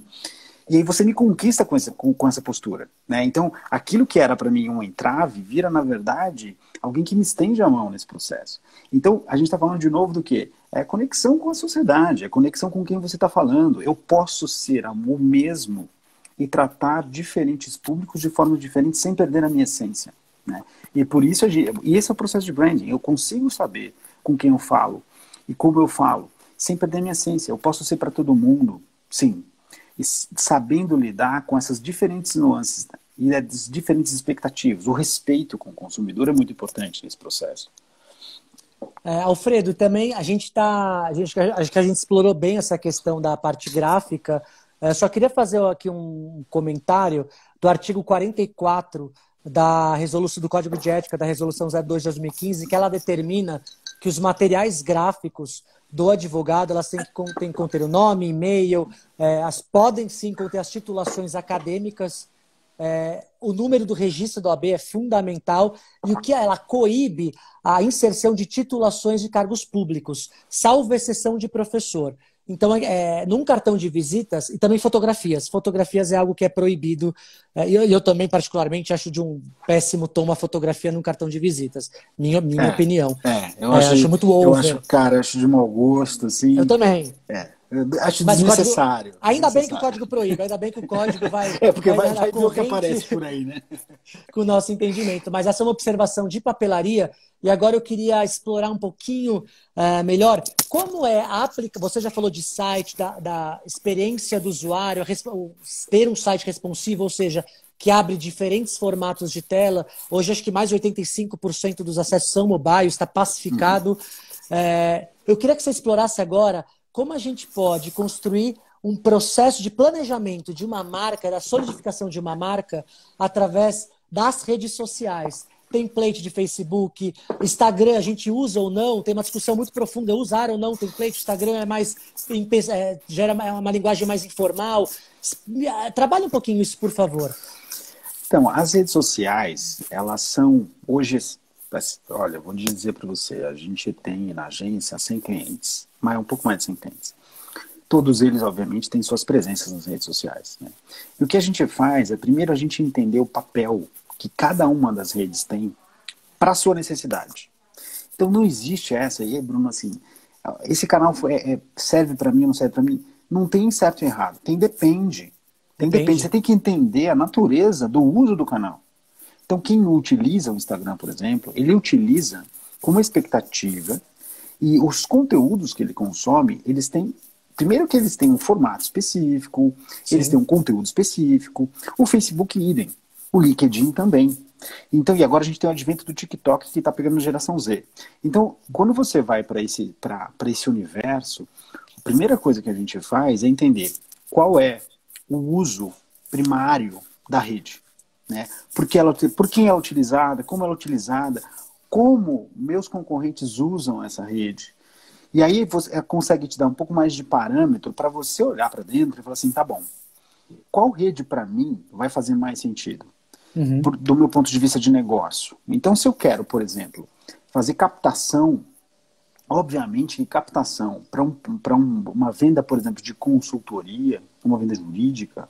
e aí você me conquista com essa postura, né? Então, aquilo que era para mim um entrave, vira, na verdade, alguém que me estende a mão nesse processo. Então, a gente está falando de novo do quê? É conexão com a sociedade, é conexão com quem você está falando. Eu posso ser o mesmo e tratar diferentes públicos de forma diferente sem perder a minha essência, né? E por isso, e esse é o processo de branding. Eu consigo saber com quem eu falo e como eu falo, sem perder a minha essência. Eu posso ser para todo mundo, sim, e sabendo lidar com essas diferentes nuances, né? E as diferentes expectativas. O respeito com o consumidor é muito importante nesse processo. Alfredo, também acho que a gente explorou bem essa questão da parte gráfica. Só queria fazer aqui um comentário do artigo 44 da resolução do Código de Ética da Resolução 02 de 2015, que ela determina que os materiais gráficos do advogado, elas têm que conter o nome, e-mail, podem sim conter as titulações acadêmicas, o número do registro da OAB é fundamental, e o que ela coíbe a inserção de titulações de cargos públicos, salvo exceção de professor. Então, num cartão de visitas, e também fotografias. Fotografias é algo que é proibido, e eu também, particularmente, acho de um péssimo tom uma fotografia num cartão de visitas. Minha opinião. Eu acho muito over. Eu acho de mau gosto, assim. Eu também. Eu acho desnecessário. Ainda bem que o código proíbe, ainda bem que o código vai... porque vai ver o que aparece por aí, né? Com o nosso entendimento. Mas essa é uma observação de papelaria, e agora eu queria explorar um pouquinho melhor como é a aplicação. Você já falou de site, da experiência do usuário, ter um site responsivo, ou seja, que abre diferentes formatos de tela. Hoje acho que mais de 85% dos acessos são mobile, está pacificado. Eu queria que você explorasse agora como a gente pode construir um processo de planejamento de uma marca, da solidificação de uma marca, através das redes sociais. Template de Facebook, Instagram, a gente usa ou não? Tem uma discussão muito profunda, usar ou não template. Instagram é mais gera uma linguagem mais informal. Trabalhe um pouquinho isso, por favor. Então, as redes sociais, elas são hoje... Olha, eu vou dizer para você, a gente tem na agência 100 clientes, mas um pouco mais de 100 clientes. Todos eles, obviamente, têm suas presenças nas redes sociais, né? E o que a gente faz é, primeiro, a gente entender o papel que cada uma das redes tem para a sua necessidade. Então, não existe essa aí, Bruno, assim, esse canal serve para mim ou não serve para mim? Não tem certo e errado, depende. Você tem que entender a natureza do uso do canal. Então, quem utiliza o Instagram, por exemplo, ele utiliza com uma expectativa, e os conteúdos que ele consome, eles têm... Primeiro que eles têm um formato específico, sim, eles têm um conteúdo específico. O Facebook, idem. O LinkedIn também. Então, e agora a gente tem o advento do TikTok que está pegando a geração Z. Então, quando você vai para esse universo, a primeira coisa que a gente faz é entender qual é o uso primário da rede, né? Por quem é utilizada, como ela é utilizada, como meus concorrentes usam essa rede. E aí você consegue te dar um pouco mais de parâmetro para você olhar para dentro e falar assim, tá bom, qual rede para mim vai fazer mais sentido? Do meu ponto de vista de negócio. Então, se eu quero, por exemplo, fazer captação, obviamente que captação para uma venda, por exemplo, de consultoria, uma venda jurídica,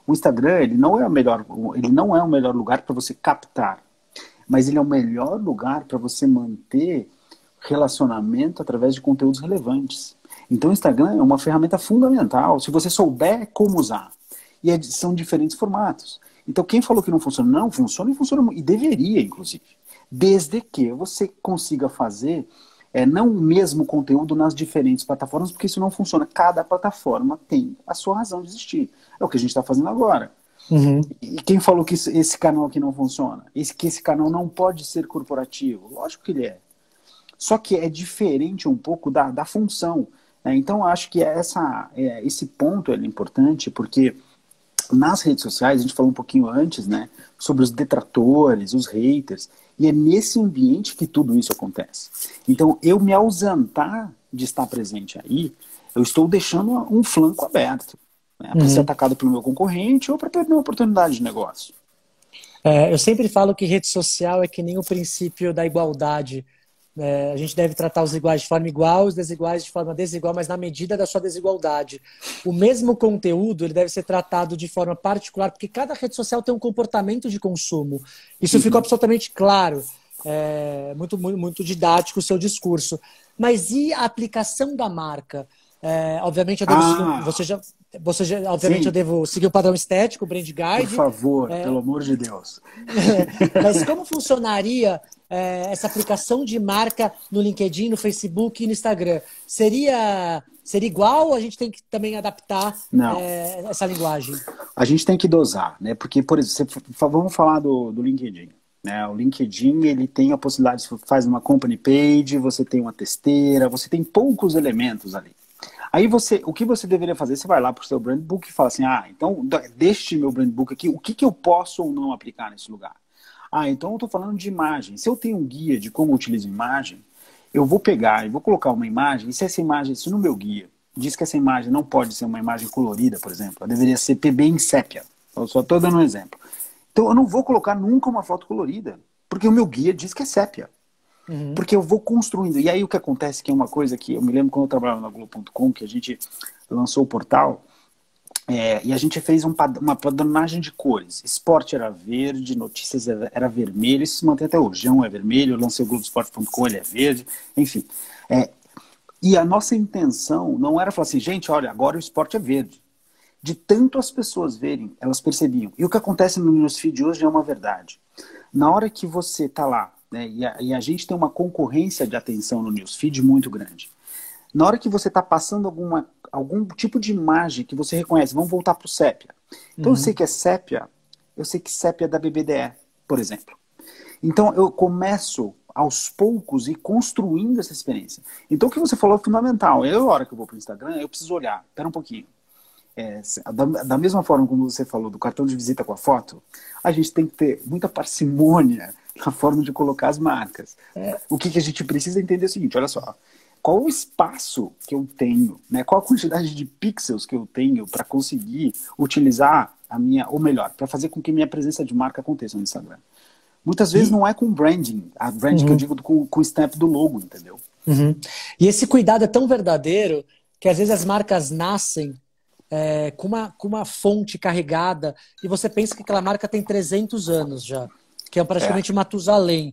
o Instagram ele não é o melhor lugar para você captar, mas ele é o melhor lugar para você manter relacionamento através de conteúdos relevantes. Então o Instagram é uma ferramenta fundamental, se você souber como usar. E são diferentes formatos. Então, quem falou que não funciona? Não, funciona e funciona, e deveria, inclusive. Desde que você consiga fazer não o mesmo conteúdo nas diferentes plataformas, porque isso não funciona. Cada plataforma tem a sua razão de existir. É o que a gente está fazendo agora. Uhum. E quem falou que esse canal aqui não funciona? Que esse canal não pode ser corporativo? Lógico que ele é. Só que é diferente um pouco da função. Né? Então, acho que esse ponto é importante, porque nas redes sociais, a gente falou um pouquinho antes, né, sobre os detratores, os haters, e é nesse ambiente que tudo isso acontece. Então, eu me ausentar de estar presente aí, eu estou deixando um flanco aberto, né, para ser atacado pelo meu concorrente ou para perder uma oportunidade de negócio. Eu sempre falo que rede social é que nem o princípio da igualdade. A gente deve tratar os iguais de forma igual, os desiguais de forma desigual, mas na medida da sua desigualdade. O mesmo conteúdo ele deve ser tratado de forma particular, porque cada rede social tem um comportamento de consumo. Isso ficou absolutamente claro. Muito, muito, muito didático o seu discurso. Mas e a aplicação da marca? Obviamente eu devo seguir, obviamente eu devo seguir o padrão estético, o brand guide. Por favor, pelo amor de Deus. Mas como funcionaria essa aplicação de marca no LinkedIn, no Facebook e no Instagram? Seria igual ou a gente tem que também adaptar essa linguagem? A gente tem que dosar, né? Porque, por exemplo, vamos falar do LinkedIn. Né? O LinkedIn ele tem a possibilidade, você faz uma company page, você tem uma testeira, você tem poucos elementos ali. Aí o que você deveria fazer? Você vai lá para o seu brand book e fala assim, então deste meu brand book aqui, o que eu posso ou não aplicar nesse lugar? Então eu estou falando de imagem. Se eu tenho um guia de como utilizo imagem, eu vou pegar e vou colocar uma imagem, e se no meu guia diz que essa imagem não pode ser uma imagem colorida, por exemplo, ela deveria ser PB em sépia. Eu só estou dando um exemplo. Então eu não vou colocar nunca uma foto colorida, porque o meu guia diz que é sépia. Porque eu vou construindo. E aí o que acontece, que é uma coisa que eu me lembro quando eu trabalhava na Globo.com, que a gente lançou o portal, e a gente fez uma padronagem de cores. Esporte era verde, notícias era vermelho, isso se mantém até hoje. João é vermelho, eu lancei o Globoesporte.com, ele é verde, enfim. E a nossa intenção não era falar assim, gente, olha, agora o esporte é verde. De tanto as pessoas verem, elas percebiam. E o que acontece no newsfeed hoje é uma verdade. Na hora que você está lá, né, e a gente tem uma concorrência de atenção no newsfeed muito grande. Na hora que você está passando algum tipo de imagem que você reconhece, vamos voltar para o sépia. Então eu sei que é sépia, eu sei que sépia é da BBDE, por exemplo. Então eu começo aos poucos e construindo essa experiência. Então o que você falou é fundamental. A hora que eu vou para o Instagram, eu preciso olhar, espera um pouquinho. Da mesma forma como você falou do cartão de visita com a foto, a gente tem que ter muita parcimônia na forma de colocar as marcas. O que a gente precisa entender é o seguinte, olha só, qual o espaço que eu tenho, né? Qual a quantidade de pixels que eu tenho para conseguir utilizar ou melhor, para fazer com que minha presença de marca aconteça no Instagram. Muitas vezes não é com branding, a branding que eu digo com o stamp do logo, entendeu? E esse cuidado é tão verdadeiro que às vezes as marcas nascem com uma fonte carregada e você pensa que aquela marca tem 300 anos já, que é praticamente Matusalém.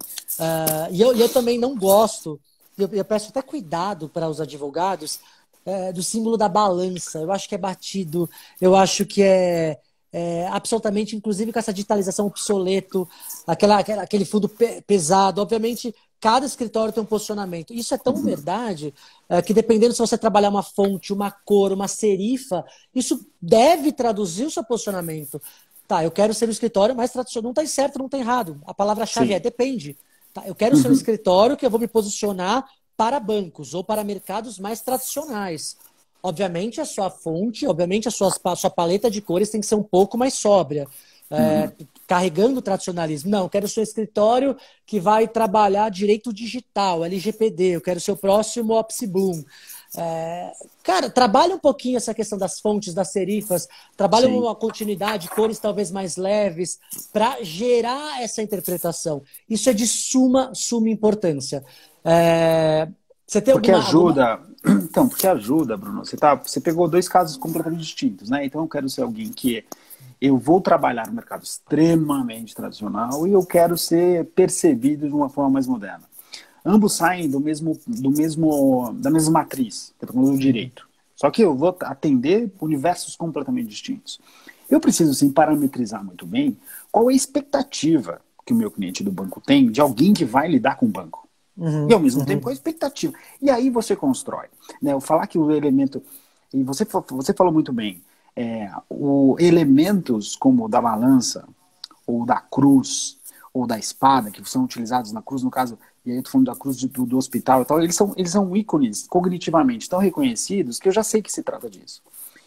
E eu também não gosto, eu peço até cuidado para os advogados, do símbolo da balança. Eu acho que é batido, eu acho que é absolutamente, inclusive com essa digitalização obsoleto, aquele fundo pesado. Obviamente, cada escritório tem um posicionamento. Isso é tão verdade que dependendo se você trabalhar uma fonte, uma cor, uma serifa, isso deve traduzir o seu posicionamento. Tá, eu quero ser um escritório mais tradicional. Não tem certo, não tem errado. A palavra-chave depende. Tá, eu quero ser um escritório que eu vou me posicionar para bancos ou para mercados mais tradicionais. Obviamente a sua fonte, obviamente a sua paleta de cores tem que ser um pouco mais sóbria. Carregando o tradicionalismo. Não, eu quero ser um escritório que vai trabalhar direito digital, LGPD, eu quero ser o próximo Opsi Bloom. Cara, trabalha um pouquinho essa questão das fontes, das serifas, trabalha uma continuidade, cores talvez mais leves, para gerar essa interpretação. Isso é de suma importância. Você tem porque ajuda, então, porque ajuda, Bruno. Você pegou dois casos completamente distintos, né? Então eu quero ser alguém que eu vou trabalhar no mercado extremamente tradicional e eu quero ser percebido de uma forma mais moderna. Ambos saem da mesma matriz, que é do direito. Só que eu vou atender universos completamente distintos. Eu preciso, sim, parametrizar muito bem qual é a expectativa que o meu cliente do banco tem de alguém que vai lidar com o banco. E, ao mesmo tempo, qual é a expectativa? E aí você constrói. Né? Eu falar que o elemento... E você falou muito bem. Elementos como o da balança, ou da cruz, ou da espada, que são utilizados na cruz, no caso, e aí eu estou falando da cruz do hospital e tal, eles são ícones cognitivamente tão reconhecidos que eu já sei que se trata disso.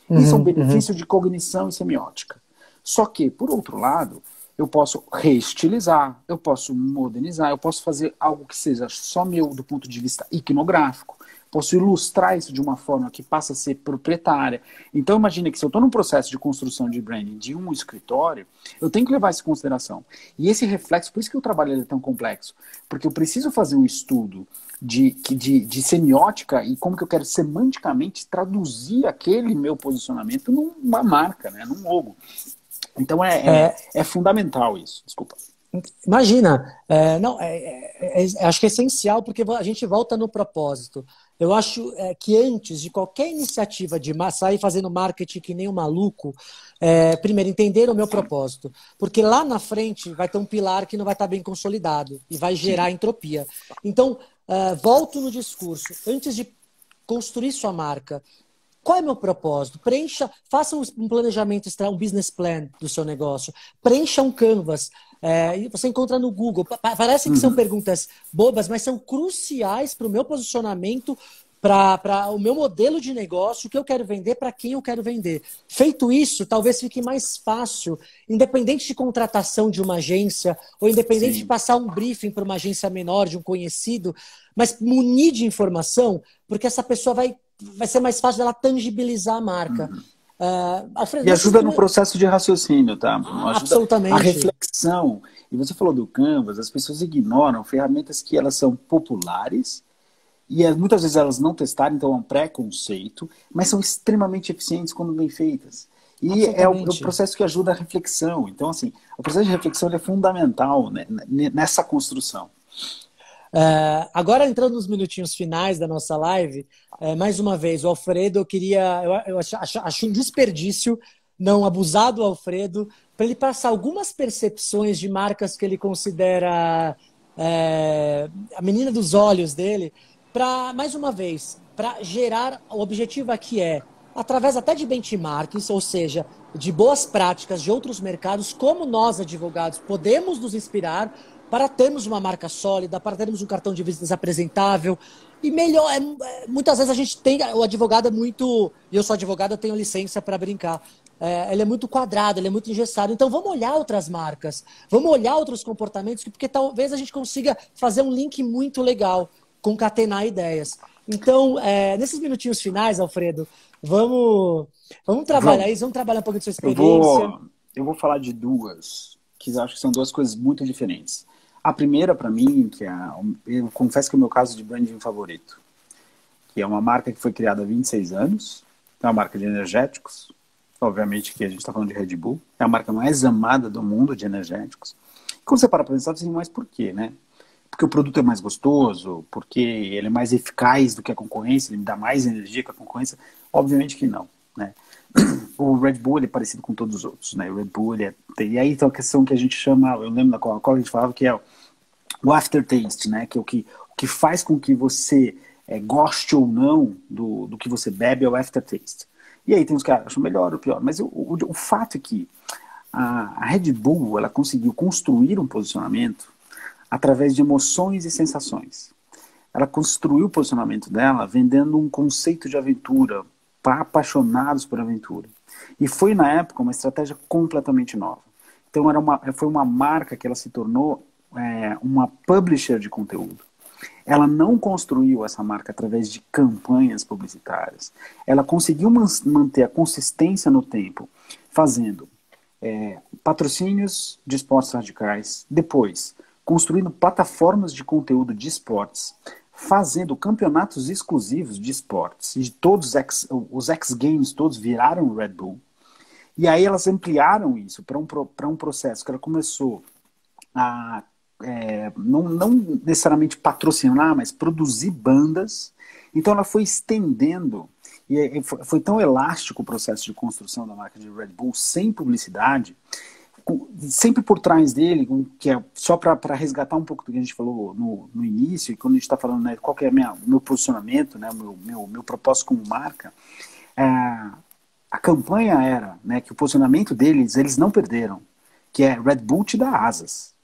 Isso é um benefício de cognição e semiótica. Só que, por outro lado, eu posso reestilizar, eu posso modernizar, eu posso fazer algo que seja só meu do ponto de vista iconográfico, posso ilustrar isso de uma forma que passa a ser proprietária. Então, imagine que se eu estou num processo de construção de branding de um escritório, eu tenho que levar isso em consideração. E esse reflexo, por isso que o trabalho é tão complexo, porque eu preciso fazer um estudo de semiótica e como que eu quero semanticamente traduzir aquele meu posicionamento numa marca, né, num logo. Então é fundamental isso. Desculpa. Imagina, não, acho que é essencial porque a gente volta no propósito. Eu acho que antes de qualquer iniciativa de sair fazendo marketing que nem um maluco, primeiro, entender o meu propósito. Porque lá na frente vai ter um pilar que não vai estar bem consolidado e vai gerar entropia. Então, volto no discurso. Antes de construir sua marca, qual é o meu propósito? Faça um planejamento, um business plan do seu negócio. Preencha um canvas. Você encontra no Google. Parece que são perguntas bobas, mas são cruciais para o meu posicionamento, para o meu modelo de negócio, o que eu quero vender, para quem eu quero vender. Feito isso, talvez fique mais fácil, independente de contratação de uma agência, ou independente de passar um briefing para uma agência menor, de um conhecido, mas munir de informação, porque essa pessoa vai ser mais fácil dela tangibilizar a marca. Alfredo, e ajuda no processo de raciocínio, tá? Ajuda absolutamente. A reflexão. E você falou do Canvas, as pessoas ignoram ferramentas que elas são populares e muitas vezes elas não testaram, então é um preconceito, mas são extremamente eficientes quando bem feitas. E é o processo que ajuda a reflexão. Então, assim, o processo de reflexão é fundamental, né, nessa construção. Agora, entrando nos minutinhos finais da nossa live, mais uma vez, o Alfredo, eu acho um desperdício não abusar do Alfredo, para ele passar algumas percepções de marcas que ele considera a menina dos olhos dele, para, mais uma vez, para gerar o objetivo aqui através até de benchmarks, ou seja, de boas práticas de outros mercados, como nós, advogados, podemos nos inspirar para termos uma marca sólida, para termos um cartão de visitas apresentável. E melhor, muitas vezes a gente tem, o advogado é muito, e eu sou advogado, eu tenho licença para brincar, ele é muito quadrado, ele é muito engessado. Então vamos olhar outras marcas, vamos olhar outros comportamentos, porque talvez a gente consiga fazer um link muito legal, concatenar ideias. Então, nesses minutinhos finais, Alfredo, vamos trabalhar isso, vamos trabalhar um pouco de sua experiência. Eu vou falar de duas, que eu acho que são duas coisas muito diferentes. A primeira, para mim, eu confesso que é o meu caso de branding favorito, que é uma marca que foi criada há 26 anos, é uma marca de energéticos, obviamente que a gente está falando de Red Bull, é a marca mais amada do mundo de energéticos. Quando você para pensar, assim, mas por quê, né? Porque o produto é mais gostoso, porque ele é mais eficaz do que a concorrência, ele me dá mais energia que a concorrência? Obviamente que não, né? O Red Bull é parecido com todos os outros, né? O Red Bull e aí tem uma questão que a gente chama, eu lembro da Coca-Cola, a gente falava que é o aftertaste, né? Que é o que faz com que você goste ou não do que você bebe, é o aftertaste. E aí tem uns que acham melhor ou pior, mas o fato é que a Red Bull, ela conseguiu construir um posicionamento através de emoções e sensações. Ela construiu o posicionamento dela vendendo um conceito de aventura, para apaixonados por aventura. E foi, na época, uma estratégia completamente nova. Então, foi uma marca que ela se tornou uma publisher de conteúdo. Ela não construiu essa marca através de campanhas publicitárias. Ela conseguiu manter a consistência no tempo, fazendo patrocínios de esportes radicais, depois construindo plataformas de conteúdo de esportes, fazendo campeonatos exclusivos de esportes, e de todos os X Games todos viraram Red Bull. E aí elas ampliaram isso para um processo que ela começou a não necessariamente patrocinar, mas produzir bandas. Então ela foi estendendo E foi tão elástico o processo de construção da marca de Red Bull, sem publicidade, sempre por trás dele, que é só para resgatar um pouco do que a gente falou no início, e quando a gente está falando, né, qual que é o meu posicionamento, né, meu propósito como marca, a campanha era, né, que o posicionamento deles, eles não perderam, que é Red Bull te dá asas.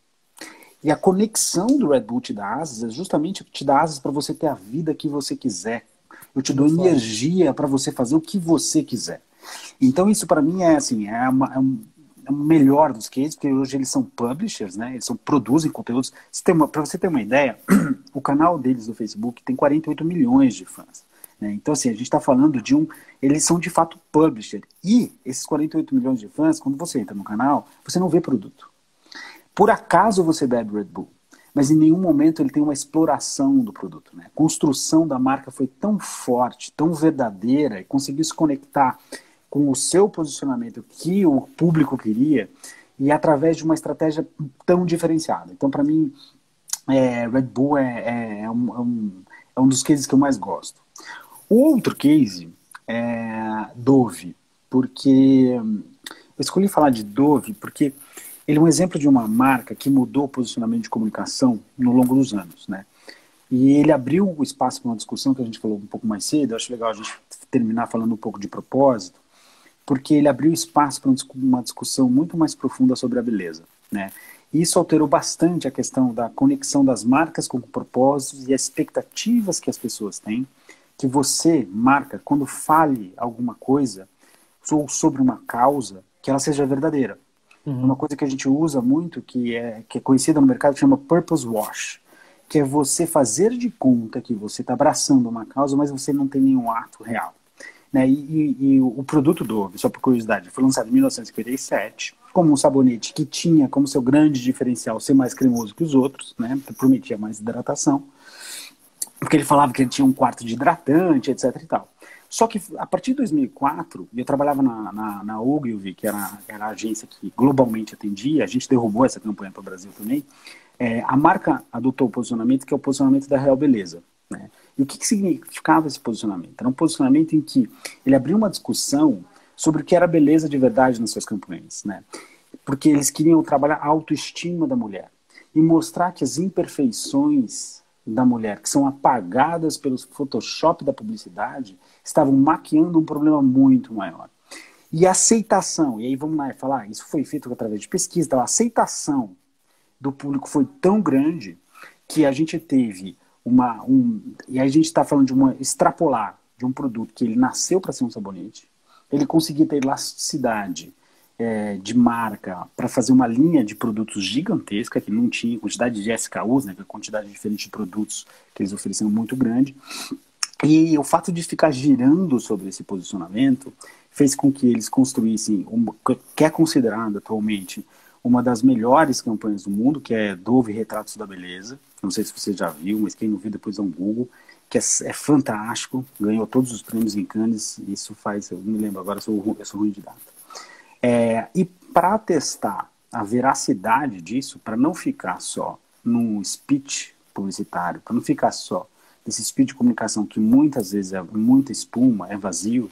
E a conexão do Red Bull te dá asas é justamente te dá asas para você ter a vida que você quiser. Eu te dou energia para você fazer o que você quiser. Então isso para mim é assim, é o melhor dos cases, porque hoje eles são publishers, né? Eles produzem conteúdos. Para você ter uma ideia, o canal deles no Facebook tem 48 milhões de fãs. Né? Então assim, a gente está falando de eles são de fato publisher. E esses 48 milhões de fãs, quando você entra no canal, você não vê produto. Por acaso você bebe Red Bull, mas em nenhum momento ele tem uma exploração do produto. Né? A construção da marca foi tão forte, tão verdadeira, e conseguiu se conectar com o seu posicionamento que o público queria, e através de uma estratégia tão diferenciada. Então, para mim, Red Bull é um dos cases que eu mais gosto. O outro case é Dove, porque eu escolhi falar de Dove porque ele é um exemplo de uma marca que mudou o posicionamento de comunicação no longo dos anos, né? E ele abriu o espaço para uma discussão que a gente falou um pouco mais cedo. Eu acho legal a gente terminar falando um pouco de propósito, porque ele abriu espaço para uma discussão muito mais profunda sobre a beleza, né? E isso alterou bastante a questão da conexão das marcas com propósitos e as expectativas que as pessoas têm, que você, marca, quando fale alguma coisa ou sobre uma causa, que ela seja verdadeira. Uma coisa que a gente usa muito, que é conhecida no mercado, que chama Purpose Wash, que é você fazer de conta que você está abraçando uma causa, mas você não tem nenhum ato real. Né? E o produto Dove, só por curiosidade, foi lançado em 1957, como um sabonete que tinha como seu grande diferencial ser mais cremoso que os outros, né? Prometia mais hidratação, porque ele falava que ele tinha um quarto de hidratante, etc e tal. Só que a partir de 2004, eu trabalhava na Ogilvy, que era a agência que globalmente atendia, a gente derrubou essa campanha para o Brasil também, a marca adotou o posicionamento que é o posicionamento da Real Beleza. Né? E o que significava esse posicionamento? Era um posicionamento em que ele abriu uma discussão sobre o que era beleza de verdade nas suas campanhas. Né? Porque eles queriam trabalhar a autoestima da mulher e mostrar que as imperfeições da mulher, que são apagadas pelo Photoshop da publicidade, estavam maquiando um problema muito maior. E a aceitação, e aí vamos lá falar, isso foi feito através de pesquisa, então a aceitação do público foi tão grande que a gente teve e a gente está falando de extrapolar de um produto que ele nasceu para ser um sabonete, ele conseguia ter elasticidade de marca para fazer uma linha de produtos gigantesca, que não tinha quantidade de SKUs, né, que é a quantidade diferente de produtos que eles ofereciam muito grande. E o fato de ficar girando sobre esse posicionamento fez com que eles construíssem, que é considerada atualmente uma das melhores campanhas do mundo, que é Dove Retratos da Beleza. Não sei se você já viu, mas quem não viu depois é um Google, que é fantástico, ganhou todos os prêmios em Cannes, isso faz, eu me lembro agora, eu sou ruim de data. E para testar a veracidade disso, para não ficar só num speech publicitário, para não ficar só nesse speech de comunicação que muitas vezes é muita espuma, é vazio,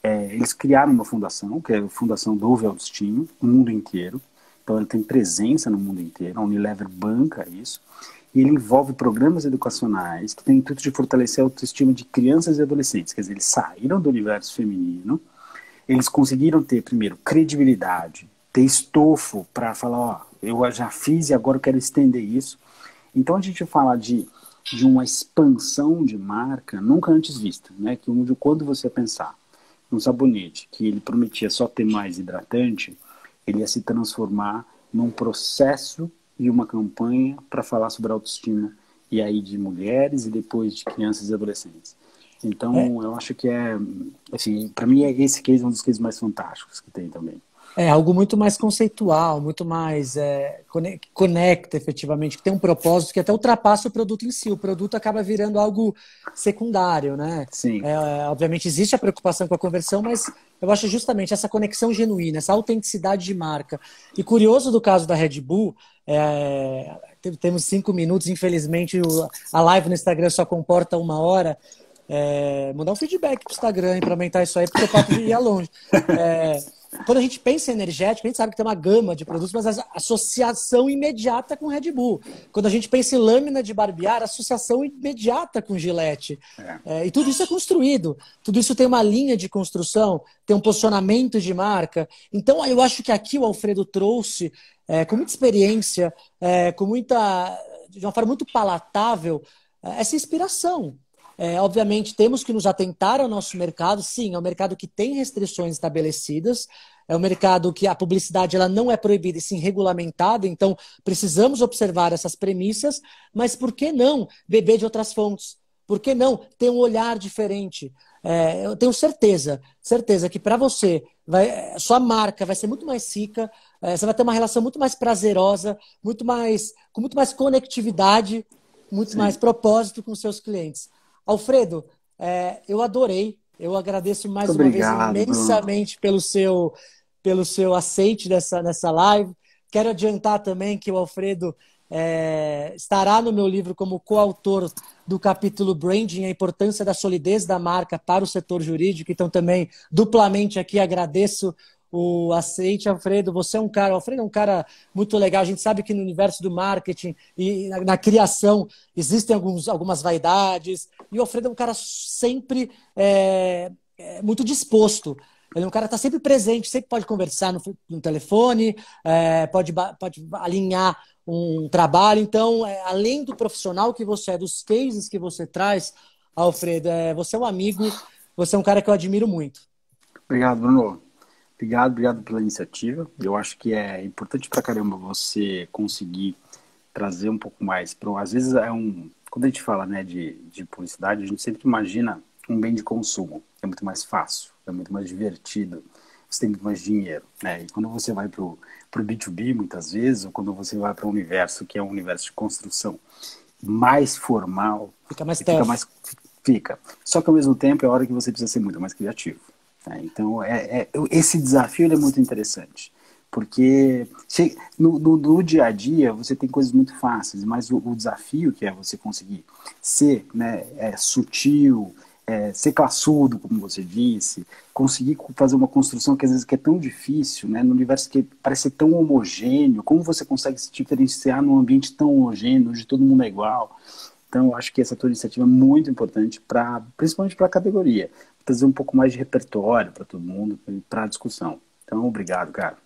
eles criaram uma fundação, que é a Fundação Dove Autoestima, no mundo inteiro. Então ele tem presença no mundo inteiro, a Unilever banca isso, e ele envolve programas educacionais que têm o intuito de fortalecer a autoestima de crianças e adolescentes. Quer dizer, eles saíram do universo feminino, eles conseguiram ter, primeiro, credibilidade, ter estofo para falar, ó, eu já fiz e agora eu quero estender isso. Então a gente fala de uma expansão de marca nunca antes vista, né? Que quando você pensar num sabonete que ele prometia só ter mais hidratante, ele ia se transformar num processo e uma campanha para falar sobre a autoestima, e aí de mulheres e depois de crianças e adolescentes. Então, eu acho que assim, para mim esse case é um dos cases mais fantásticos que tem também. É algo muito mais conceitual, muito mais conecta efetivamente, que tem um propósito que até ultrapassa o produto em si. O produto acaba virando algo secundário, né? Sim. Obviamente existe a preocupação com a conversão, mas eu acho justamente essa conexão genuína, essa autenticidade de marca. E curioso do caso da Red Bull, temos 5 minutos, infelizmente a live no Instagram só comporta 1 hora, Mandar um feedback pro Instagram para aumentar isso aí, porque o papo ia longe. Quando a gente pensa em energético, a gente sabe que tem uma gama de produtos, mas a associação imediata com Red Bull. Quando a gente pensa em lâmina de barbear, associação imediata com Gillette. E tudo isso é construído. Tudo isso tem uma linha de construção, tem um posicionamento de marca. Então, eu acho que aqui o Alfredo trouxe, com muita experiência, de uma forma muito palatável, essa inspiração. Obviamente, temos que nos atentar ao nosso mercado. Sim, é um mercado que tem restrições estabelecidas, é um mercado que a publicidade ela não é proibida e sim regulamentada, então precisamos observar essas premissas, mas por que não beber de outras fontes? Por que não ter um olhar diferente? Eu tenho certeza que para você, sua marca vai ser muito mais rica, você vai ter uma relação muito mais prazerosa, com muito mais conectividade, muito mais propósito com seus clientes. Alfredo, eu adorei. Eu agradeço mais uma vez imensamente pelo seu aceite nessa live. Quero adiantar também que o Alfredo estará no meu livro como coautor do capítulo Branding, a importância da solidez da marca para o setor jurídico. Então, também, duplamente aqui, agradeço o aceite, Alfredo. O Alfredo é um cara muito legal. A gente sabe que no universo do marketing e na criação existem algumas vaidades. E o Alfredo é um cara sempre muito disposto. Ele é um cara que está sempre presente, sempre pode conversar no telefone, pode alinhar um trabalho. Então, além do profissional que você é, dos cases que você traz, Alfredo, você é um amigo, você é um cara que eu admiro muito. Obrigado, Bruno. Obrigado pela iniciativa. Eu acho que é importante pra caramba você conseguir trazer um pouco mais. Às vezes quando a gente fala, né, de publicidade, a gente sempre imagina um bem de consumo. É muito mais fácil, é muito mais divertido, você tem muito mais dinheiro, né? E quando você vai pro B2B, muitas vezes, ou quando você vai para um universo que é um universo de construção mais formal, fica. Só que ao mesmo tempo é a hora que você precisa ser muito mais criativo. Então, esse desafio ele é muito interessante, porque no dia a dia você tem coisas muito fáceis, mas o desafio que é você conseguir ser, né, sutil, ser classudo, como você disse, conseguir fazer uma construção que às vezes é tão difícil, né, no universo que parece ser tão homogêneo, como você consegue se diferenciar num ambiente tão homogêneo, onde todo mundo é igual. Então, eu acho que essa tua iniciativa é muito importante, principalmente para a categoria. Trazer um pouco mais de repertório para todo mundo, para a discussão. Então, obrigado, cara.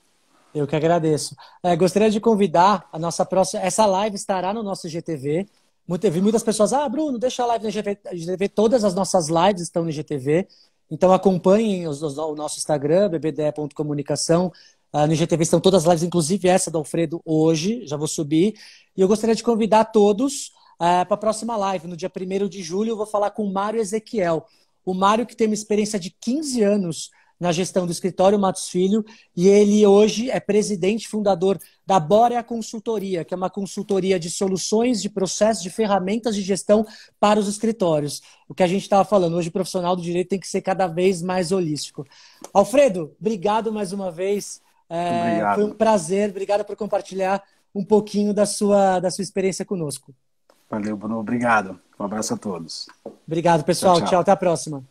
Eu que agradeço. Gostaria de convidar a nossa próxima... Essa live estará no nosso IGTV. Vi muitas pessoas, Bruno, deixa a live no IGTV. Todas as nossas lives estão no IGTV. Então, acompanhem o nosso Instagram, bbde.comunicação. No IGTV estão todas as lives, inclusive essa do Alfredo hoje. Já vou subir. E eu gostaria de convidar todos para a próxima live. No dia 1º de julho, eu vou falar com o Mário Ezequiel. O Mário, que tem uma experiência de 15 anos na gestão do escritório Matos Filho, e ele hoje é presidente e fundador da Borea Consultoria, que é uma consultoria de soluções, de processos, de ferramentas de gestão para os escritórios. O que a gente estava falando, hoje o profissional do direito tem que ser cada vez mais holístico. Alfredo, obrigado mais uma vez. Obrigado. Foi um prazer, obrigado por compartilhar um pouquinho da sua experiência conosco. Valeu, Bruno. Obrigado. Um abraço a todos. Obrigado, pessoal. Tchau, tchau. Tchau, até a próxima.